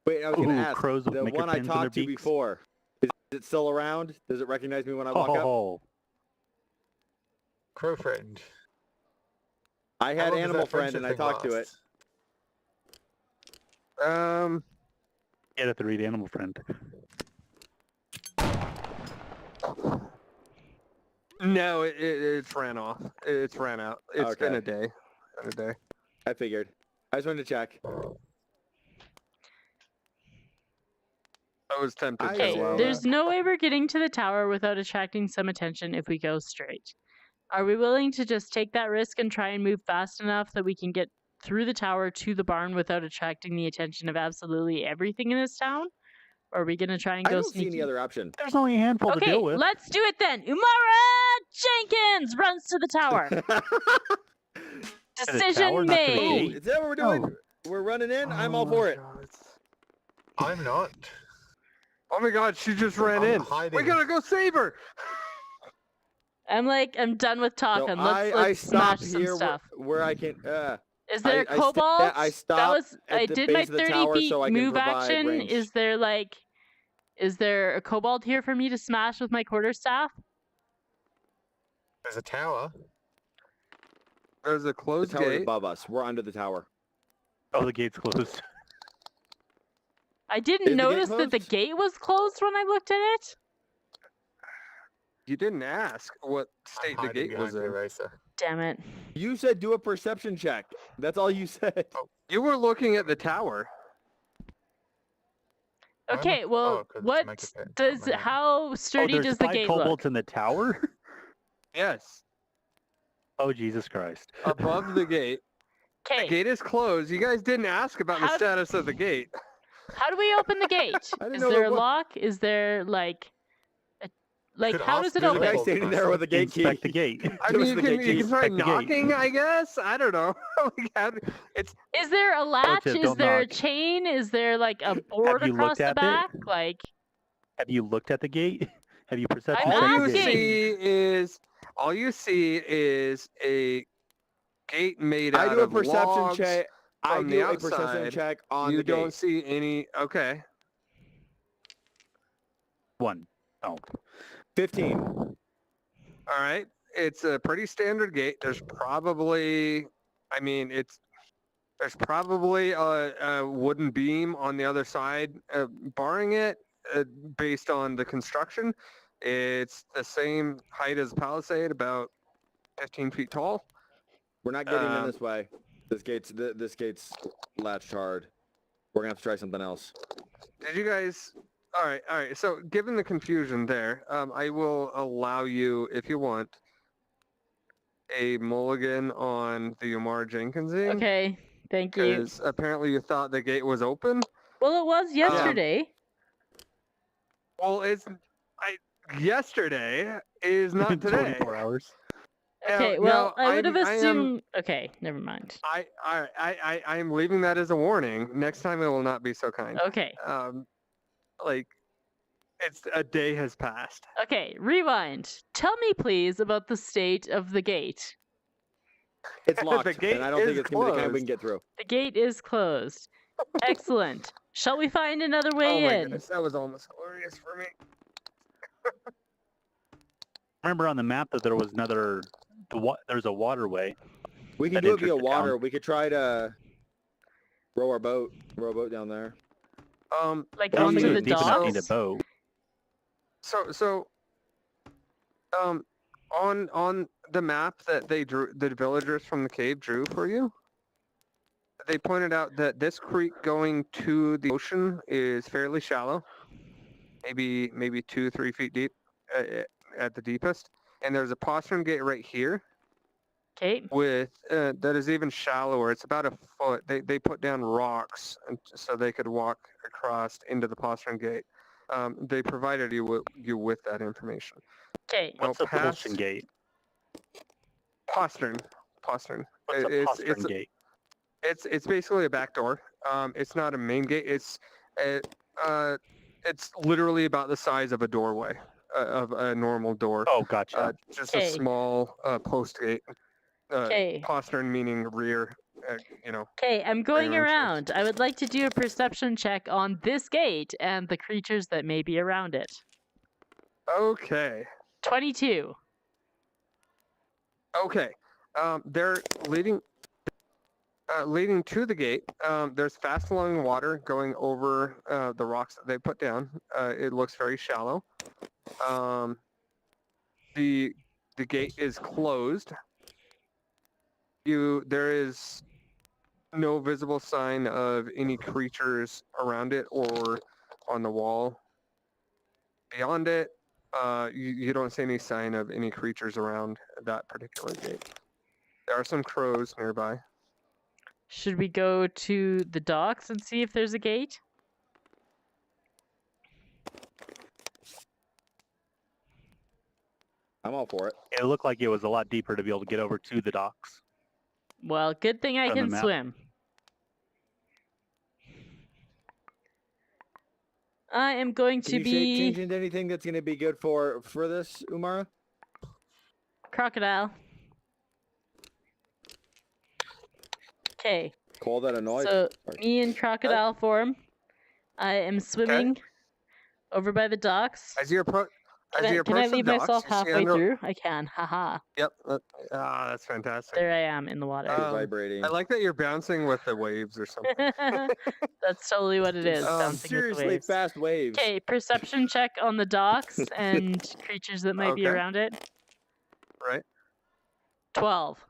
Wait, I was going Ooh, to ask. crows with The maker one I pins in their talked to beaks? before, is it still around? Does it recognize me when I walk up? Oh, Crow friend. I How had long does Animal that Friend friendship and I thing talked to it. last? you'd have to read Animal Friend. No, it's ran off. It's ran out. It's been Okay. a day. I figured. I just wanted to check. I was tempted to Okay, allow there's that. no way we're getting to the tower without attracting some attention if we go straight. Are we willing to just take that risk and try and move fast enough that we can get through the tower to the barn without attracting the attention of absolutely everything in this town? Or are we gonna try and I go don't see sneaky? any other option. There's only a handful to Okay, deal with. let's do it then. Umara Jenkins runs to the tower. To the Decision tower, not to the made. gate? Is that what we're doing? We're running in? I'm all for it. I'm not. Oh my god, she just ran I'm in. We hiding. gotta go save her. I'm done with So talking. I Let's stop smash some here stuff. where I can... Is there I kobolds? I That stop was at I the did base my of the 30 tower feet so I can move provide action. range. Is there a kobold here for me to smash with my quarterstaff? There's a tower. There's a The closed tower's gate. above us. We're under the tower. Oh, the gate's closed. I Is didn't the gate notice that the closed? gate was closed when I looked at it. You didn't ask what I'm state the hiding gate was behind the in. eraser. Damn it. You said do a perception check. That's all you said. You were looking at the tower. Why am I- Okay, well, oh, 'cause what it's a make a pen. does Oh, man. how sturdy there's does the 5 gate kobolds look? in the tower? Yes, Oh, Jesus Christ. above the gate. The Okay, gate is closed. You guys didn't ask about the How- status of the gate. how do we open the gate? I didn't Is know there there a was- look? Is there Could how ask does it the open? The guy Open. standing there with a gate key. Inspect the gate. I Give mean, us you the can, gate you key. can try Inspect the gate. knocking, I guess. I don't know. Like, it's Is there a latch? Relative, Is don't there a knock. chain? Is there like a board you across looked the at it? back? Like Have you looked at the gate? Have you perception I'm all checked you the gate? asking. all you see is a gate made I out do a of perception logs, check. I from do the a perception outside, check on you the don't gate. see any. Okay. 1. Oh. 15. All right. It's a pretty standard gate. There's probably, there's probably a wooden beam on the other side barring it based on the construction. It's the same height as Palisade, about 15 feet tall. We're not getting in Um, this way. This gate's latched hard. We're gonna have to try something else. Did you guys? All right. So given the confusion there, I will allow you, if you want, a mulligan on the Umar Jenkinsing. Okay, thank you. Because apparently you thought the gate was open. Well, it was yesterday. Well, yesterday is not today. 24 hours. Okay, Now- well, now, I would have I am- assumed. Okay, never mind. I am leaving that as a warning. Next time I will not be so kind. Okay, Like, it's a day has passed. okay, rewind. Tell me, please, about the state of the gate. It's The locked, gate and I don't think is it's gonna be the kind we closed. can get through. The gate is closed. Excellent. Shall we find another Oh way my in? goodness, that was almost glorious for me. Remember on the map that there was there's a waterway. We can That do it via interested water. down. We could try to row a boat down there. Like I don't onto think it the was deep enough to docks? need a boat. On the map that they drew, the villagers from the cave drew for you, they pointed out that this creek going to the ocean is fairly shallow, maybe 2-3 feet deep at the deepest, and there's a postern gate right here Okay. with that is even shallower. It's about a foot. They put down rocks so they could walk across into the postern gate. They provided you with that information. Okay. Now, What's a past- postern gate? Postern. What's a It's- postern it's- gate? It's basically a back door. It's not a main gate. It's literally about the size of a doorway of a normal door. Oh, gotcha. Just a Okay. small post gate. Okay. Postern meaning rear. Okay, I'm going Iron around. I would like to do a perception check on this gate and the creatures that may be around it. Okay. 22. Okay. They're leading to the gate. There's fast flowing water going over the rocks that they put down. It looks very shallow. The gate is closed. There is no visible sign of any creatures around it or on the wall beyond it. You don't see any sign of any creatures around that particular gate. There are some crows nearby. Should we go to the docks and see if there's a gate? I'm all for it. It looked like it was a lot deeper to be able to get over to the docks. Well, good thing I On the can map. swim. I am going Can to you be change into anything that's gonna be good for this, Umara? crocodile. Okay, Call that a noise. so Sorry. me in crocodile form. I am swimming over by the docks. As you approach, Can I leave myself halfway through? I can. Haha. Yep. That's fantastic. There I am in the water. It's Um, vibrating. I like that you're bouncing with the waves or something. That's totally what it is. bouncing with the Seriously waves. fast waves. Okay, perception check on the docks and creatures that might be Okay. around it. Right. 12.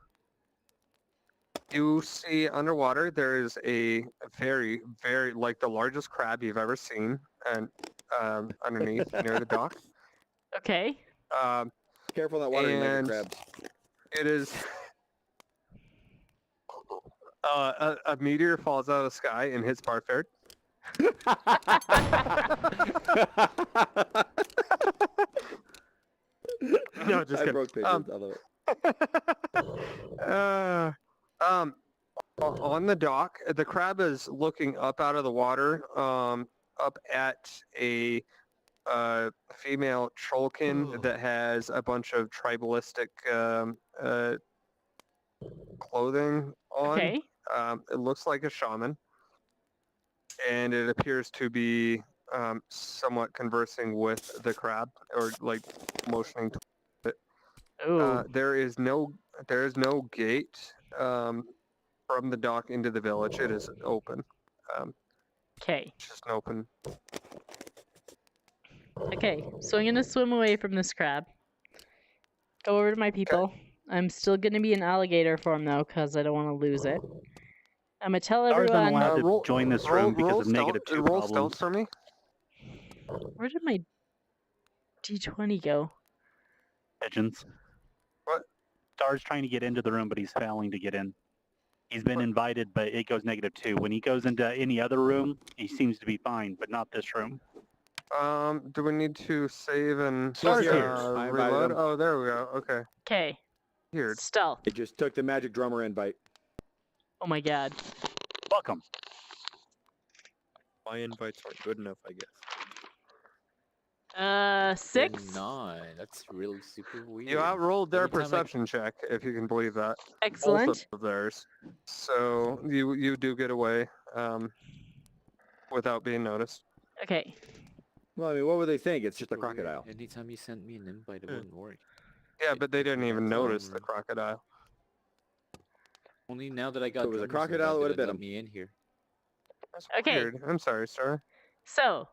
You see underwater there is a very, very like the largest crab you've ever seen, and underneath near the dock. Okay. Careful in that water, you might get and- crabs. It is a meteor falls out of the sky and hits Barfair. No, just I kidding. broke pigeons. I love it. On the dock, the crab is looking up out of the water, up at a female trollkin that has a bunch of tribalistic clothing on. Okay. It looks like a shaman, and it appears to be somewhat conversing with the crab, or like motioning to it. Oh, There is no gate from the dock into the village. It is open. okay. It's just an open. Okay, so I'm gonna swim away from this crab. Go over to my people. I'm still gonna be an alligator form though, because I don't want to lose it. I'm gonna tell Stars aren't everyone. allowed to join this room because of stealth, negative 2 roll problems. stealth for me. Where did my D20 go? Pigeons. What? Star's trying to get into the room, but he's failing to get in. He's been invited, but it goes negative 2. When he goes into any other room, he seems to be fine, but not this room. Do we need to save and Star's here. I invited reload? him. Oh, there we go. Okay. Okay, Weird. stealth. It just took the magic drummer invite. Oh my god. Welcome. My invites aren't good enough, I guess. 6. They're not. That's really super weird. You outrolled their Every time I- perception check, if you can believe that. Excellent. Both of theirs. So you do get away without being noticed. Okay. Well, I mean, what would they think? It's just a super weird. crocodile. Anytime you sent me an invite, it Hmm. wouldn't work. Yeah, but they didn't even That's notice the wrong. crocodile. Only now that I got If it was a drummer server crocodile, it did would've bit let him. me in here. That's Okay. weird. I'm sorry, sir. So,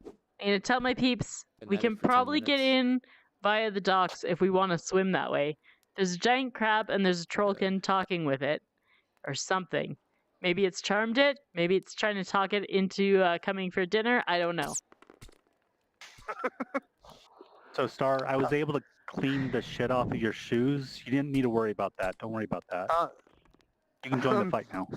I'm gonna tell my peeps Been we at it can for 10 probably get minutes. in via the docks if we want to swim that way. There's a giant crab and there's a trollkin talking with it, or something. Maybe it's charmed it. Maybe it's trying to talk it into coming for dinner. I don't know. So, Star, I was able to clean the shit off of your shoes. You didn't need to worry about that. Don't worry about that. You can join the fight now.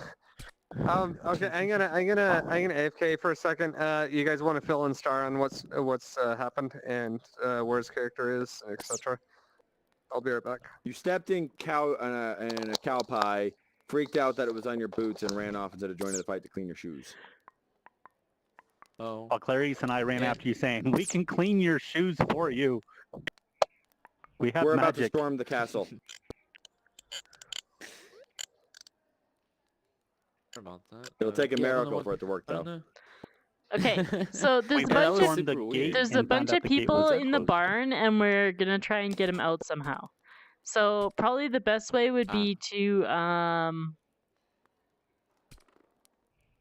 Okay, I'm gonna AFK for a second. You guys want to fill in Star on what's happened and where his character is, etc. I'll be right back. You stepped in a cow pie, freaked out that it was on your boots, and ran off instead of joining the fight to clean your shoes. Oh. While Clarice and I ran Yeah. after you saying, we can clean your shoes for you. We have We're about to magic. storm the castle. Sorry about that. It'll take a yeah, I don't know miracle what- for it to work, I don't though. know. Okay, so there's We a bunch of stormed the Super gate weird. there's a and found bunch out of the gate people was in the closed. barn, and we're gonna try and get them out somehow. So probably the best way would be to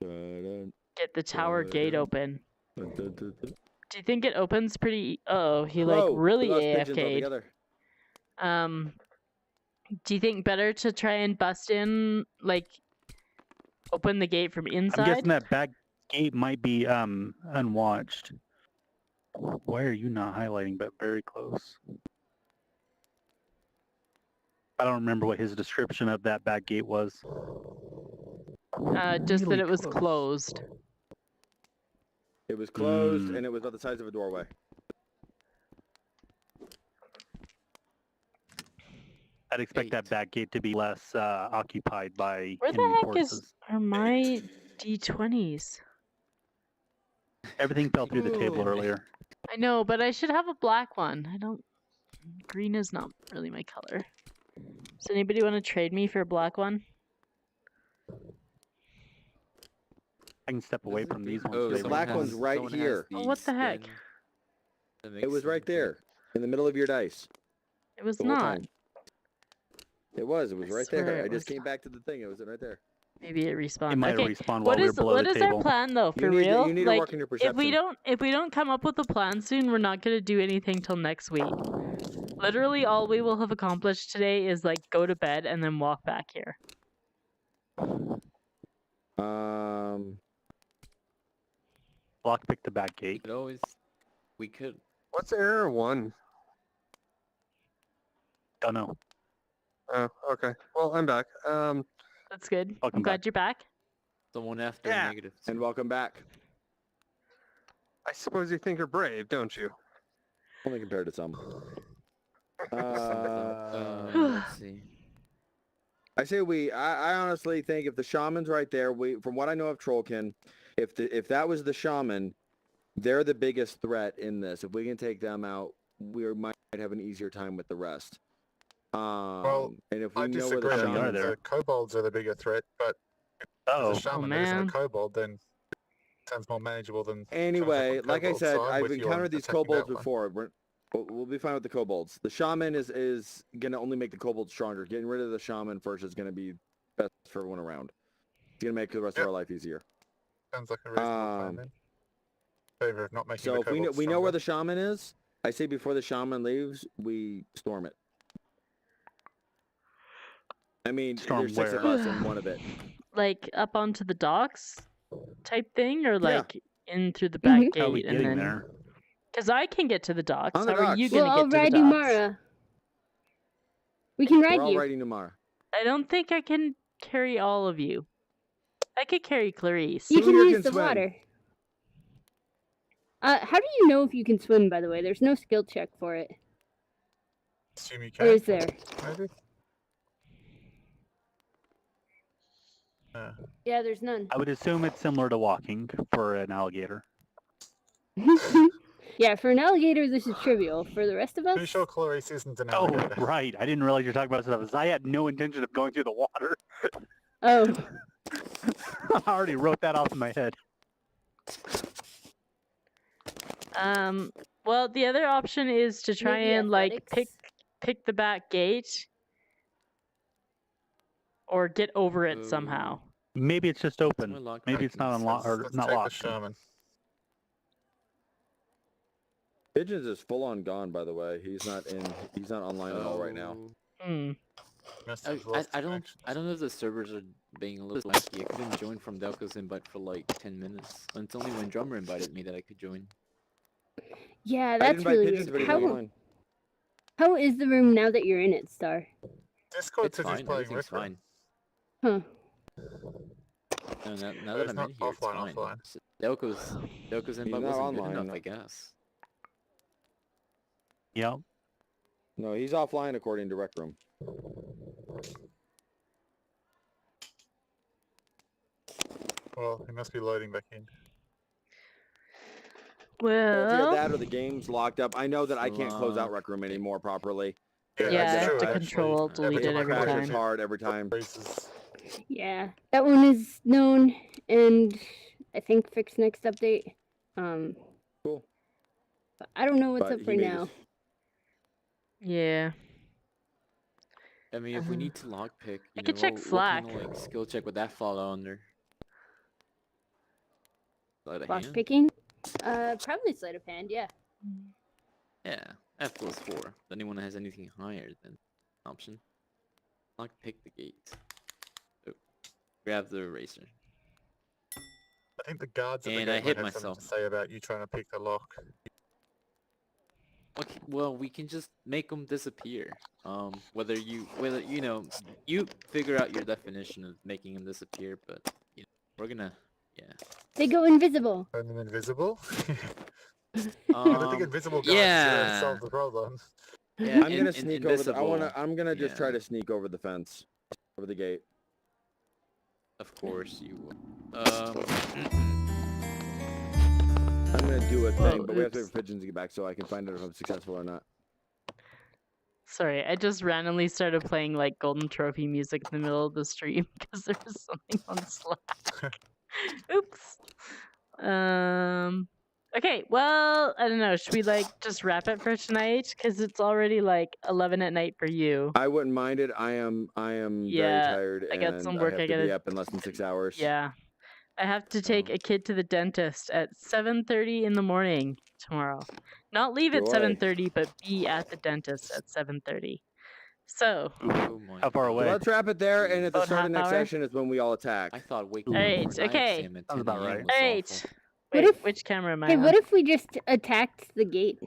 get the tower gate open. Do you think it opens pretty? Oh, he like Oh, really we lost pigeons AFK'd. altogether. Do you think better to try and bust in, like, open the gate from I'm inside? guessing that back gate might be unwatched. Why are you not highlighting, but very close? I don't remember what his description of that back gate was. Just that Really it was close. closed. It was closed, Mm. and it was about the size of a doorway. I'd expect that 8. back gate to be less occupied by Where the enemy heck forces. are my D20s? Everything fell through the table Ooh. earlier. I know, but I should have a black one. I don't. Green is not really my color. Does anybody want to trade me for a black one? I can step away from these ones. Oh, The so they black won't one's have- right someone has here. Oh, what the heck? skin that It makes was right them there, in the middle of your dice. It was The whole not. time. It was. It was I right swear there. it I just was. came back to the thing. It was right there. Maybe it respawned. It might Okay. have respawned while What we were is below what the is table. our plan though? For You need real? to Like, work on your perception. if we don't come up with a plan soon, we're not gonna do anything till next week. Literally, all we will have accomplished today is like go to bed and then walk back here. Lockpick the back We gate. could always. We could. What's error 1? Don't know. Oh, okay. Well, I'm back. That's good. Welcome I'm glad back. you're back. Someone after Yeah. negative. And welcome back. I suppose you think you're brave, don't you? Only compared to some. Let's see. I say I honestly think if the shaman's right there, from what I know of Trollkin, if that was the shaman, they're the biggest threat in this. If we can take them out, we might have an easier time with the rest. And if I we know where the disagree. I shaman think shamans there. the kobolds are the bigger threat, but if Oh, there's a shaman that isn't a man. kobold, then sounds more manageable than trying to Anyway, hunt like I kobolds, said, so I'm I've with you on encountered these attacking kobolds that one. before. We'll be fine with the kobolds. The shaman is gonna only make the kobolds stronger. Getting rid of the shaman first is gonna be best for everyone around. It's gonna make the rest of Yep. our life easier. Sounds like a reasonable plan then. Favor of not making So the if kobolds we know where stronger. the shaman is, I say before the shaman leaves, we storm it. I mean, Storm there's 6 of where? us and one of it. Like up onto the docks type thing, or Yeah. like in through the back Mhm. How are we gate and getting then. there? Because I can get to the docks. On the How are you docks. gonna Well, get I'll to the ride you, docks? Mara. We can We're ride all you. riding Namar. I don't think I can carry all of you. I could carry Clarice. You Who can here use can the swim? water. How do you know if you can swim, by the way? There's no skill check for it. Assume you Or can, is there? maybe? Yeah, there's none. I would assume it's similar to walking for an alligator. Yeah, for an alligator, this is trivial. For the rest of us, Pretty sure Clarice isn't an Oh, alligator. right. I didn't realize you're talking about stuff. I had no intention of going through the water. oh, I already wrote that off in my head. Well, the other option is to try maybe and like athletics? pick the back gate, or get over it somehow. Maybe it's just open. Well, lock Maybe it's not picking. unlocked or Let's not take locked. the shaman. Pigeons is full on gone, by the way. He's not online at all right now. Hmm. Must I, have I, lost I don't connection. I don't know if the servers are being a little wacky. I couldn't join from Delco's invite for like 10 minutes. And it's only when Drummer invited me that I could join. Yeah, I'd that's invite really pigeons, but weird. he's not online. How is the room now that you're in it, Star? Discord It's says he's fine. playing Everything's Rick Room. fine. Huh. No, now But that it's I'm not in here, it's offline, fine. offline. Delco's invite not wasn't good online, enough, no. I guess. Yep. No, he's offline according to Rec Room. Well, he must be loading back in. So it's either Well, that or the game's locked up. I know that I can't close out Lock. Rec Room anymore properly. yeah, I that's have true, to actually. control delete it It every crashes time. hard every time. Races. Yeah, that one is known, and I think fixed next update. Cool. But I don't know what's But up he for made now. it. Yeah. I mean, if we need to lockpick, I could check Slack. What kind of like skill check would that fall under? Sleight of Lock hand? picking? Probably sleight of hand. Yeah. Yeah, F plus 4. If anyone has anything higher than option, lockpick the gate. Oh, grab the eraser. I think the guards at the And gate I might hit have myself. something to say about you trying to pick the lock. Okay, well, we can just make them disappear. Whether you know, you figure out your definition of making them disappear, but you know, we're gonna, yeah. They go invisible. Turn them invisible? I don't think invisible guards is yeah. gonna solve the problem. Yeah, I'm gonna sneak over the. invisible, I'm gonna just try yeah. to sneak over the fence, over the gate. Of course you will. I'm gonna do a Whoa, thing, but we have to wait oops. for pigeons to get back so I can find out if I'm successful or not. Sorry, I just randomly started playing like Golden Trophy music in the middle of the stream because there was something on Slack. Oops. Okay, well, I don't know. Should we like just wrap it for tonight? Because it's already like 11 at night for you. I wouldn't mind it. I am Yeah, very tired I got and some work I have I to be gotta- up in less than 6 hours. Yeah. I have to take a kid to the dentist at 7:30 in the morning tomorrow. Not leave at Joy. 7:30, but be at the dentist at 7:30. So, Oh my How far God. So away? let's wrap it there, and at the About start of half next hour? session is when we all attack. I thought waking Alright, up for night okay. sim at Sounds 10 about AM right. was Alright. awful. What Wait, if- which camera am I Hey, on? what if we just attacked the gate?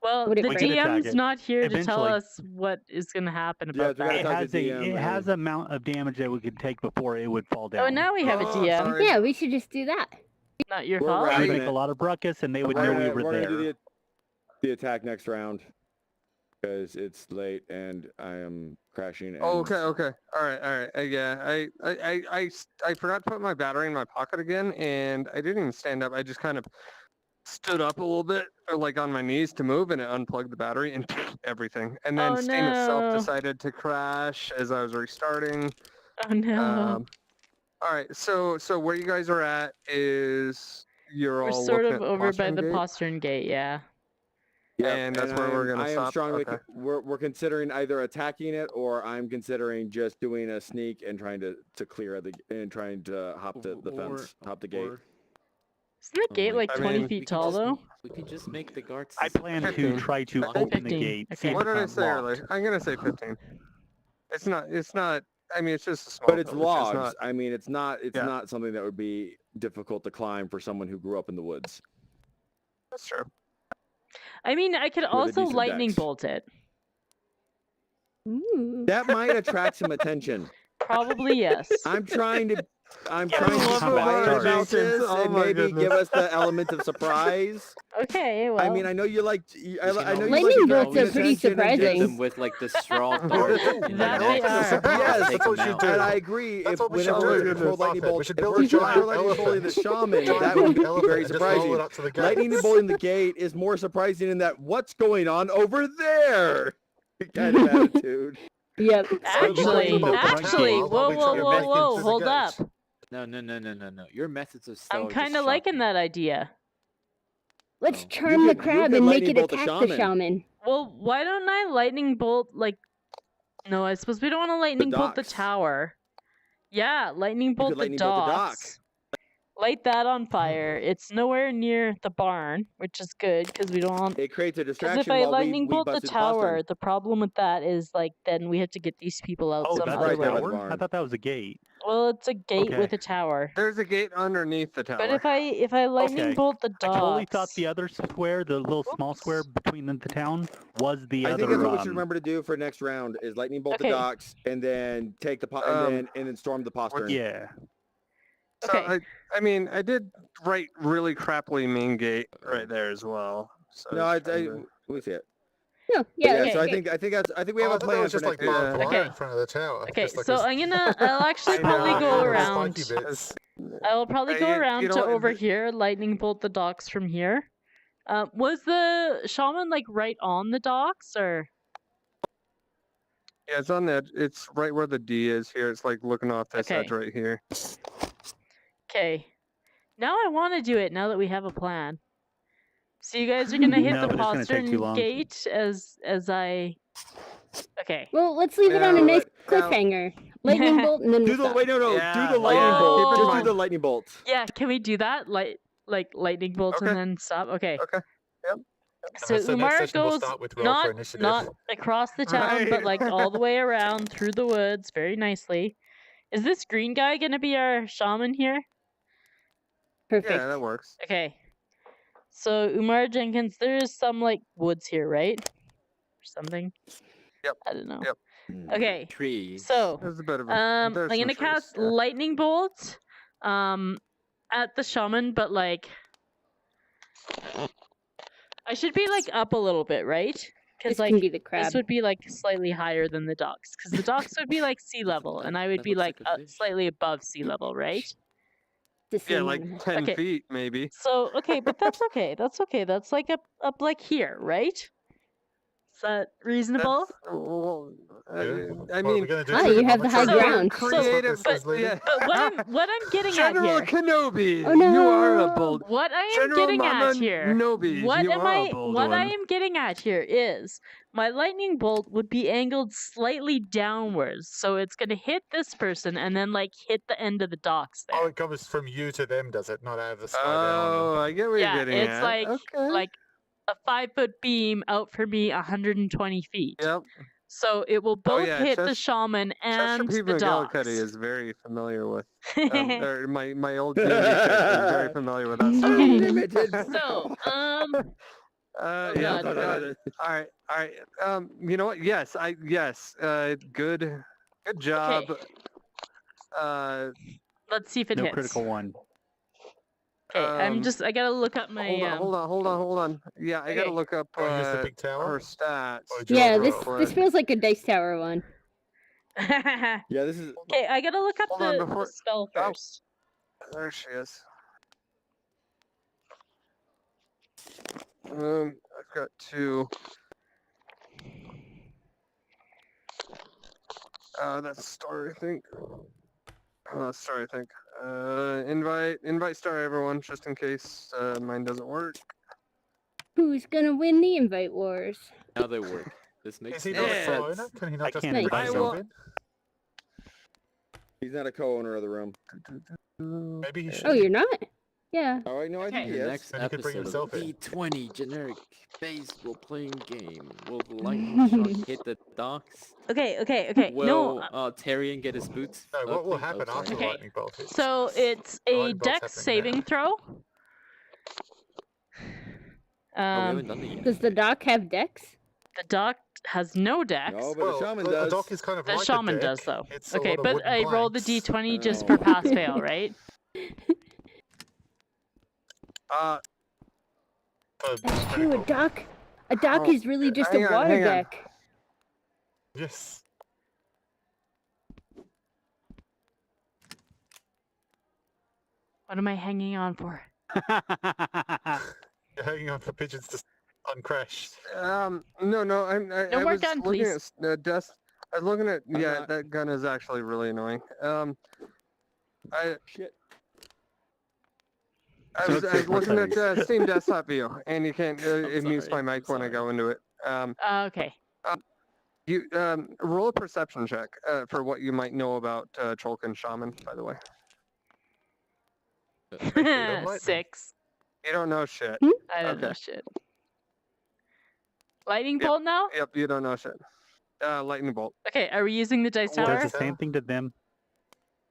Well, would it the We could attack DM's it. not here to tell Eventually. us what is going to happen Yeah, about we gotta that. It talk to has DM it has and- amount of damage that we could take before it would fall down. Oh, now we have a Oh, DM. sorry. Yeah, we should just do that. Not your We're fault. It would wrapping make it. a lot of ruckus, and they would know we were we're there. gonna do the attack next round because it's late and I am crashing. And Oh, okay. All right. Yeah, I forgot to put my battery in my pocket again, and I didn't even stand up. I just kind of stood up a little bit, or like on my knees to move, and it unplugged the battery and everything. And then Oh, Steam itself no. decided to crash as I was restarting. Oh no. All right, so where you guys are at is you're We're all sort looking of at over by Postern the Gate? postern gate, yeah. Yep, And that's where we're gonna I am stop? strongly. Okay. We're considering either attacking it, or I'm considering just doing a sneak and trying to clear trying to hop the fence, hop the gate. Isn't the Oh gate my like I 20 mean, feet tall though? We can just make the guards. I plan to 15. try to Lock it. open the 15, gate. okay. See if What it's did I not say locked. earlier? I'm gonna say 15. It's not. I mean, it's just a small. But it's village, logs. not- I mean, it's not. It's Yeah. not something that would be difficult to climb for someone who grew up in the woods. That's true. I mean, I could a also decent lightning dex. bolt it. Ooh. That might attract some attention. Probably yes. I'm trying to I be quiet starts. about this Oh and my maybe goodness. give us the element of surprise. Okay, well. I mean, I know you like. I know you Lightning like bolts are attracting pretty attention and Hit surprising. them with like the straw dart. That they are. Yes, that's what you do. And I agree. That's If what we should whenever do. it's rolled lightning Buffett. We bolt, should if build we're a giant lightning bolting the elephant. shaman, Giant that would be elephant very and just roll it surprising. up to the gate. Lightning bolting the gate is more surprising in that what's going on over there kind of attitude. Yep. Actually, Lightning bolt the front actually, gate. whoa, While we whoa, try whoa, and break whoa, into the hold gate. up. No. Your methods of stealth. I'm kind of liking that idea. Let's Oh. charm You the could crab and make lightning it bolt the attack the shaman. shaman. Well, why don't I lightning bolt, like... No, I suppose we don't want to lightning bolt the docks. tower. Yeah, lightning bolt the lightning bolt the dock. docks. Light that on fire. It's nowhere near the barn, which is good, because we don't want... It creates a Because distraction if I while lightning we bolt the bust through tower, postern. the problem with that is, like, then we have to get these people out Oh, some that's other a right there by way. the tower? I barn. thought that was a gate. Well, it's a gate Okay. with a tower. There's a gate underneath the tower. But if I lightning Okay. bolt the I docks... totally thought the other square, the little small square between the town, was the I other. think that's what we should remember to do for next round is lightning bolt Okay. the docks and then take the and then storm the postern. Yeah. So Okay. I mean, I did write really crappily main gate right there as well. So No, it's kind of- we see it. No, But yeah. yeah, okay. so I think we have Oh, I a thought that plan was for just like next barbed Yeah. wire Okay. in front of the tower. Okay, Just like so a I'll actually I probably know, go I know, around. spiky bits. I'll probably go You know around to what, over here, lightning bolt the docks from here. Was the shaman like right on the docks, or? Yeah, it's on that. It's right where the D is here. It's like looking off this Okay. edge right here. Okay. Now I want to do it. Now that we have a plan. So you guys are gonna hit No, the but it's gonna take too postern long. gate as I. Okay. Well, let's leave it on a Yeah, nice yeah. cliffhanger. Lightning bolt and then Do we'll the stop. wait, no, Yeah, do the like, lightning oh. bolt. keep in Just do the mind- lightning bolt. Yeah. Can we do that? Like lightning bolt Okay. and then stop. Okay. Okay. Yep. So And so next Umar session we'll goes start with roll for not initiative. across the town, but Right. like all the way around through the woods, very nicely. Is this green guy gonna be our shaman here? Perfect. Yeah, that works. Okay. So Umar Jenkins, there's some like woods here, right? Or something. Yep. I don't know. Yep. Okay. trees. So There's a bit of a. I'm there's some gonna trees, cast yeah. lightning bolt at the shaman, but like I should be like up a little bit, right? This Because like can be the crab. this would be like slightly higher than the docks, because the docks would be like sea level, and I would That be looks like like a fish. slightly above sea level, right? The Yeah, same like animal. 10 Okay. feet maybe. So okay, but that's okay. That's okay. That's like up like here, right? Is that reasonable? That's, well, Yeah. I What are we mean, gonna do? Ah, you have the high So- ground. creative. but- yeah. But what I'm getting General at here, Kenobi, Oh, you are a no. bold. what I am General getting Mama at here, Nobi, what you am are I a bold what I one. am getting at here is my lightning bolt would be angled slightly downwards, so it's gonna hit this person and then like hit the end of the docks there. Oh, it comes from you to them, does it? Not out of the sky down Oh, I get what Yeah, you're getting it's at. like Okay. like a 5-foot beam out for me 120 feet. Yep. So it will both yeah, hit the Chester- shaman and Chester the P. docks. McGillicuddy is very familiar with. Or my old D&D character is very familiar with that. Stuff. Okay. Unlimited. So, Yeah. God. All right. You know what? Yes. Good job. let's see if it No hits. critical one. Okay, um, I gotta look up my. Hold on. Yeah, I gotta okay. look up there. Oh, use the big her tower. stats. Or do you Yeah, roll? this Quick. feels like a dice tower one. okay, Yeah, this is. I gotta look up Hold on, the before- spell oh. first. There she is. I've got two. That's star, I think. Star, I think. Invite star everyone, just in case mine doesn't work. Who's gonna win the invite wars? Now they work. This makes Is he not a sense. co-owner? Can he not I just can't invite invite himself him. in? He's not a co-owner of the room. Maybe he should. Oh, you're not? Yeah. Oh, no, I think Okay. he The is. next Then he could bring episode of himself in. D20 generic baseball playing game. Will the lightning shock hit the docks? Okay. Will Tyrion get his boots? No, what will ugly? happen Oh, sorry. after the Okay. lightning bolt hits? So it's The a lightning bolt's dex happening saving now. throw. Oh, we haven't done it yet. Does the doc have decks? The doc has no dex. No, but the shaman a does. dock is kind of The like shaman a deck. does though. It's a Okay, lot of but wooden I rolled the planks. d20 just Oh. for pass fail, right? That's pretty true. cool. A dock Oh, is really just hang a on, water hang on. deck. Yes. What am I hanging on for? You're hanging on for pigeons to uncrash. No, I No more was gun, looking please. at desk. I was looking at I'm yeah, not- that gun is actually really annoying. Shit. I So was it's safe looking for at Steam Desktop View, and you can't. It mutes my sorry, mic I'm when I go into it. Okay. You roll a perception check for what you might know about Cholkin Shaman. By the way, lightning. 6. you don't know shit. I don't know Okay. shit. Lightning Yep. bolt now? Yep, you don't know shit. Lightning bolt. Okay, are we using the dice What tower? Does the same thing to them.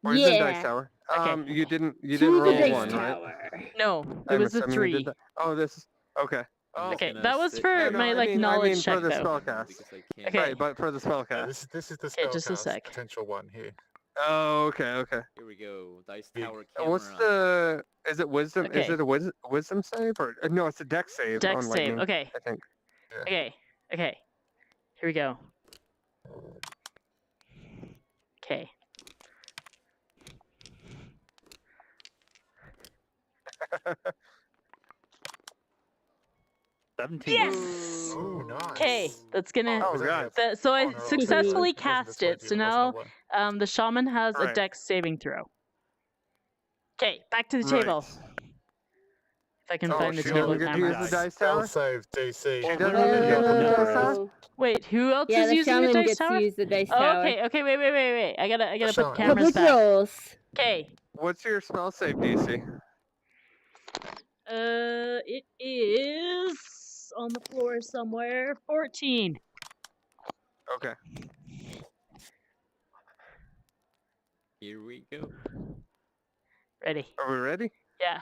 Where's the dice Yeah. tower? Okay. You didn't To roll the Yeah, dice one, right? tower. No, it I'm was a assuming you did 3. that. Oh, this is okay. I'm Oh, just Okay, gonna that was sit for here my, I like, mean, knowledge for check, the though. spellcast. because I can't. Okay. Right, but for the Yeah, spellcast. this is the Okay, just a spellcast sec. potential one here. Oh, okay. Here we go. Dice Big- tower camera. What's the? Is it wisdom? Is Okay. it a wisdom save or no? It's a dex save Dex on save. lightning. Okay. I think. Okay. Here we go. Okay. $17. Yes! Oh, nice. Okay, that's gonna. Oh, was that God. the- So I oh, no, successfully it wasn't cast a it. 20, So it wasn't a now one. the shaman has a Right. dex saving throw. Okay, back to the Right. table. If I can Oh, find the she table doesn't get to camera. use the dice Spell tower. save DC. She doesn't get to use the dice tower. Oh. Wait, who else Yeah, is the using the shaman dice gets tower? to use the dice Oh, tower. okay, wait. I gotta put shaman. cameras Public back. rolls. Okay. What's your spell save DC? It is on the floor somewhere. 14. Okay. Here we go. Ready? Are we ready? Yeah.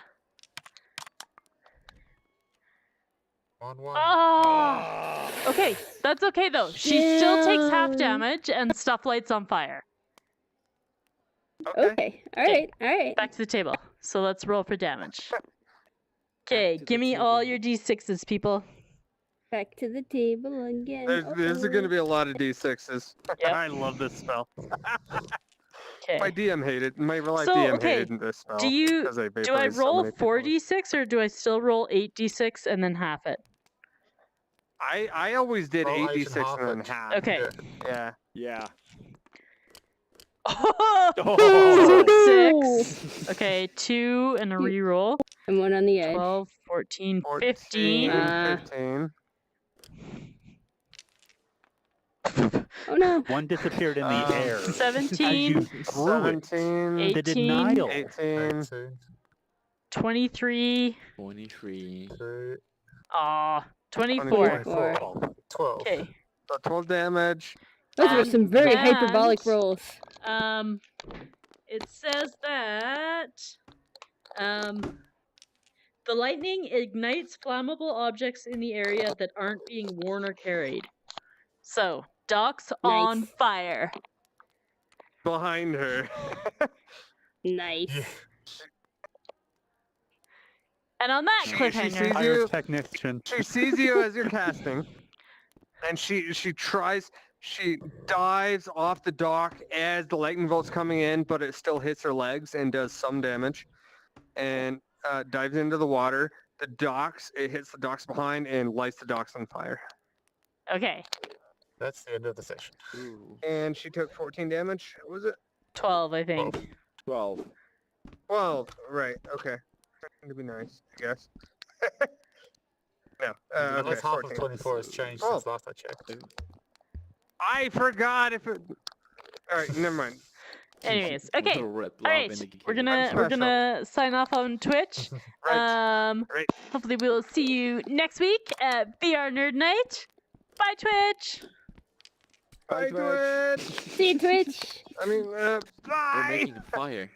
On one. Oh. Okay, that's okay though. She still takes half Damn. damage and stuff lights on fire. Okay. All right. Back to the table. So let's roll for damage. to Okay, the give me all table. your d6s, people. Back to the table again. There's going to be a lot of d6s. Yep. I love this spell. Okay. My DM hated. My real life So, DM okay, hated this spell. do you- 'cause I Do I vaporized so roll many people. 4d6 or do I still roll 8d6 and then half it? I always did Roll 8d6 8 and and then half half. Okay. Yeah. Yeah. Yeah. Oh, 6. Okay, 2 and a reroll. And one on the edge. 12, 14, 14, 15. 15. Oh no. One disappeared in the air. 17, As you threw it. 17. The 18, denial. 18. 23. 23. 24. 24. 12. Okay. So 12 damage. Those were And some very then- hyperbolic rolls. It says that the lightning ignites flammable objects in the area that aren't being worn or carried. So, docks on Nice. fire. Behind her. Nice. Yeah. And on that She cliffhanger, sees Fire you. technician. She sees you as you're casting. And she dives off the dock as the lightning bolt's coming in, but it still hits her legs and does some damage. And dives into the water, the docks. It hits the docks behind and lights the docks on fire. Okay. That's the end of the session. Ooh. And she took 14 damage. Was it 12, I think. 12. 12. 12? Right. Okay. Trying to be nice, I guess. No. Okay. Unless half 14. of 24 has changed Oh. since last I checked. I forgot if it. All right. Never mind. Anyways, okay. Little red All blob right, in the we're cave. gonna sign off on Twitch. Right. Right. Hopefully we'll see you next week at VR Nerd Night. Bye, Twitch. Bye, Twitch. See you, Twitch. I mean, We're bye. making a fire.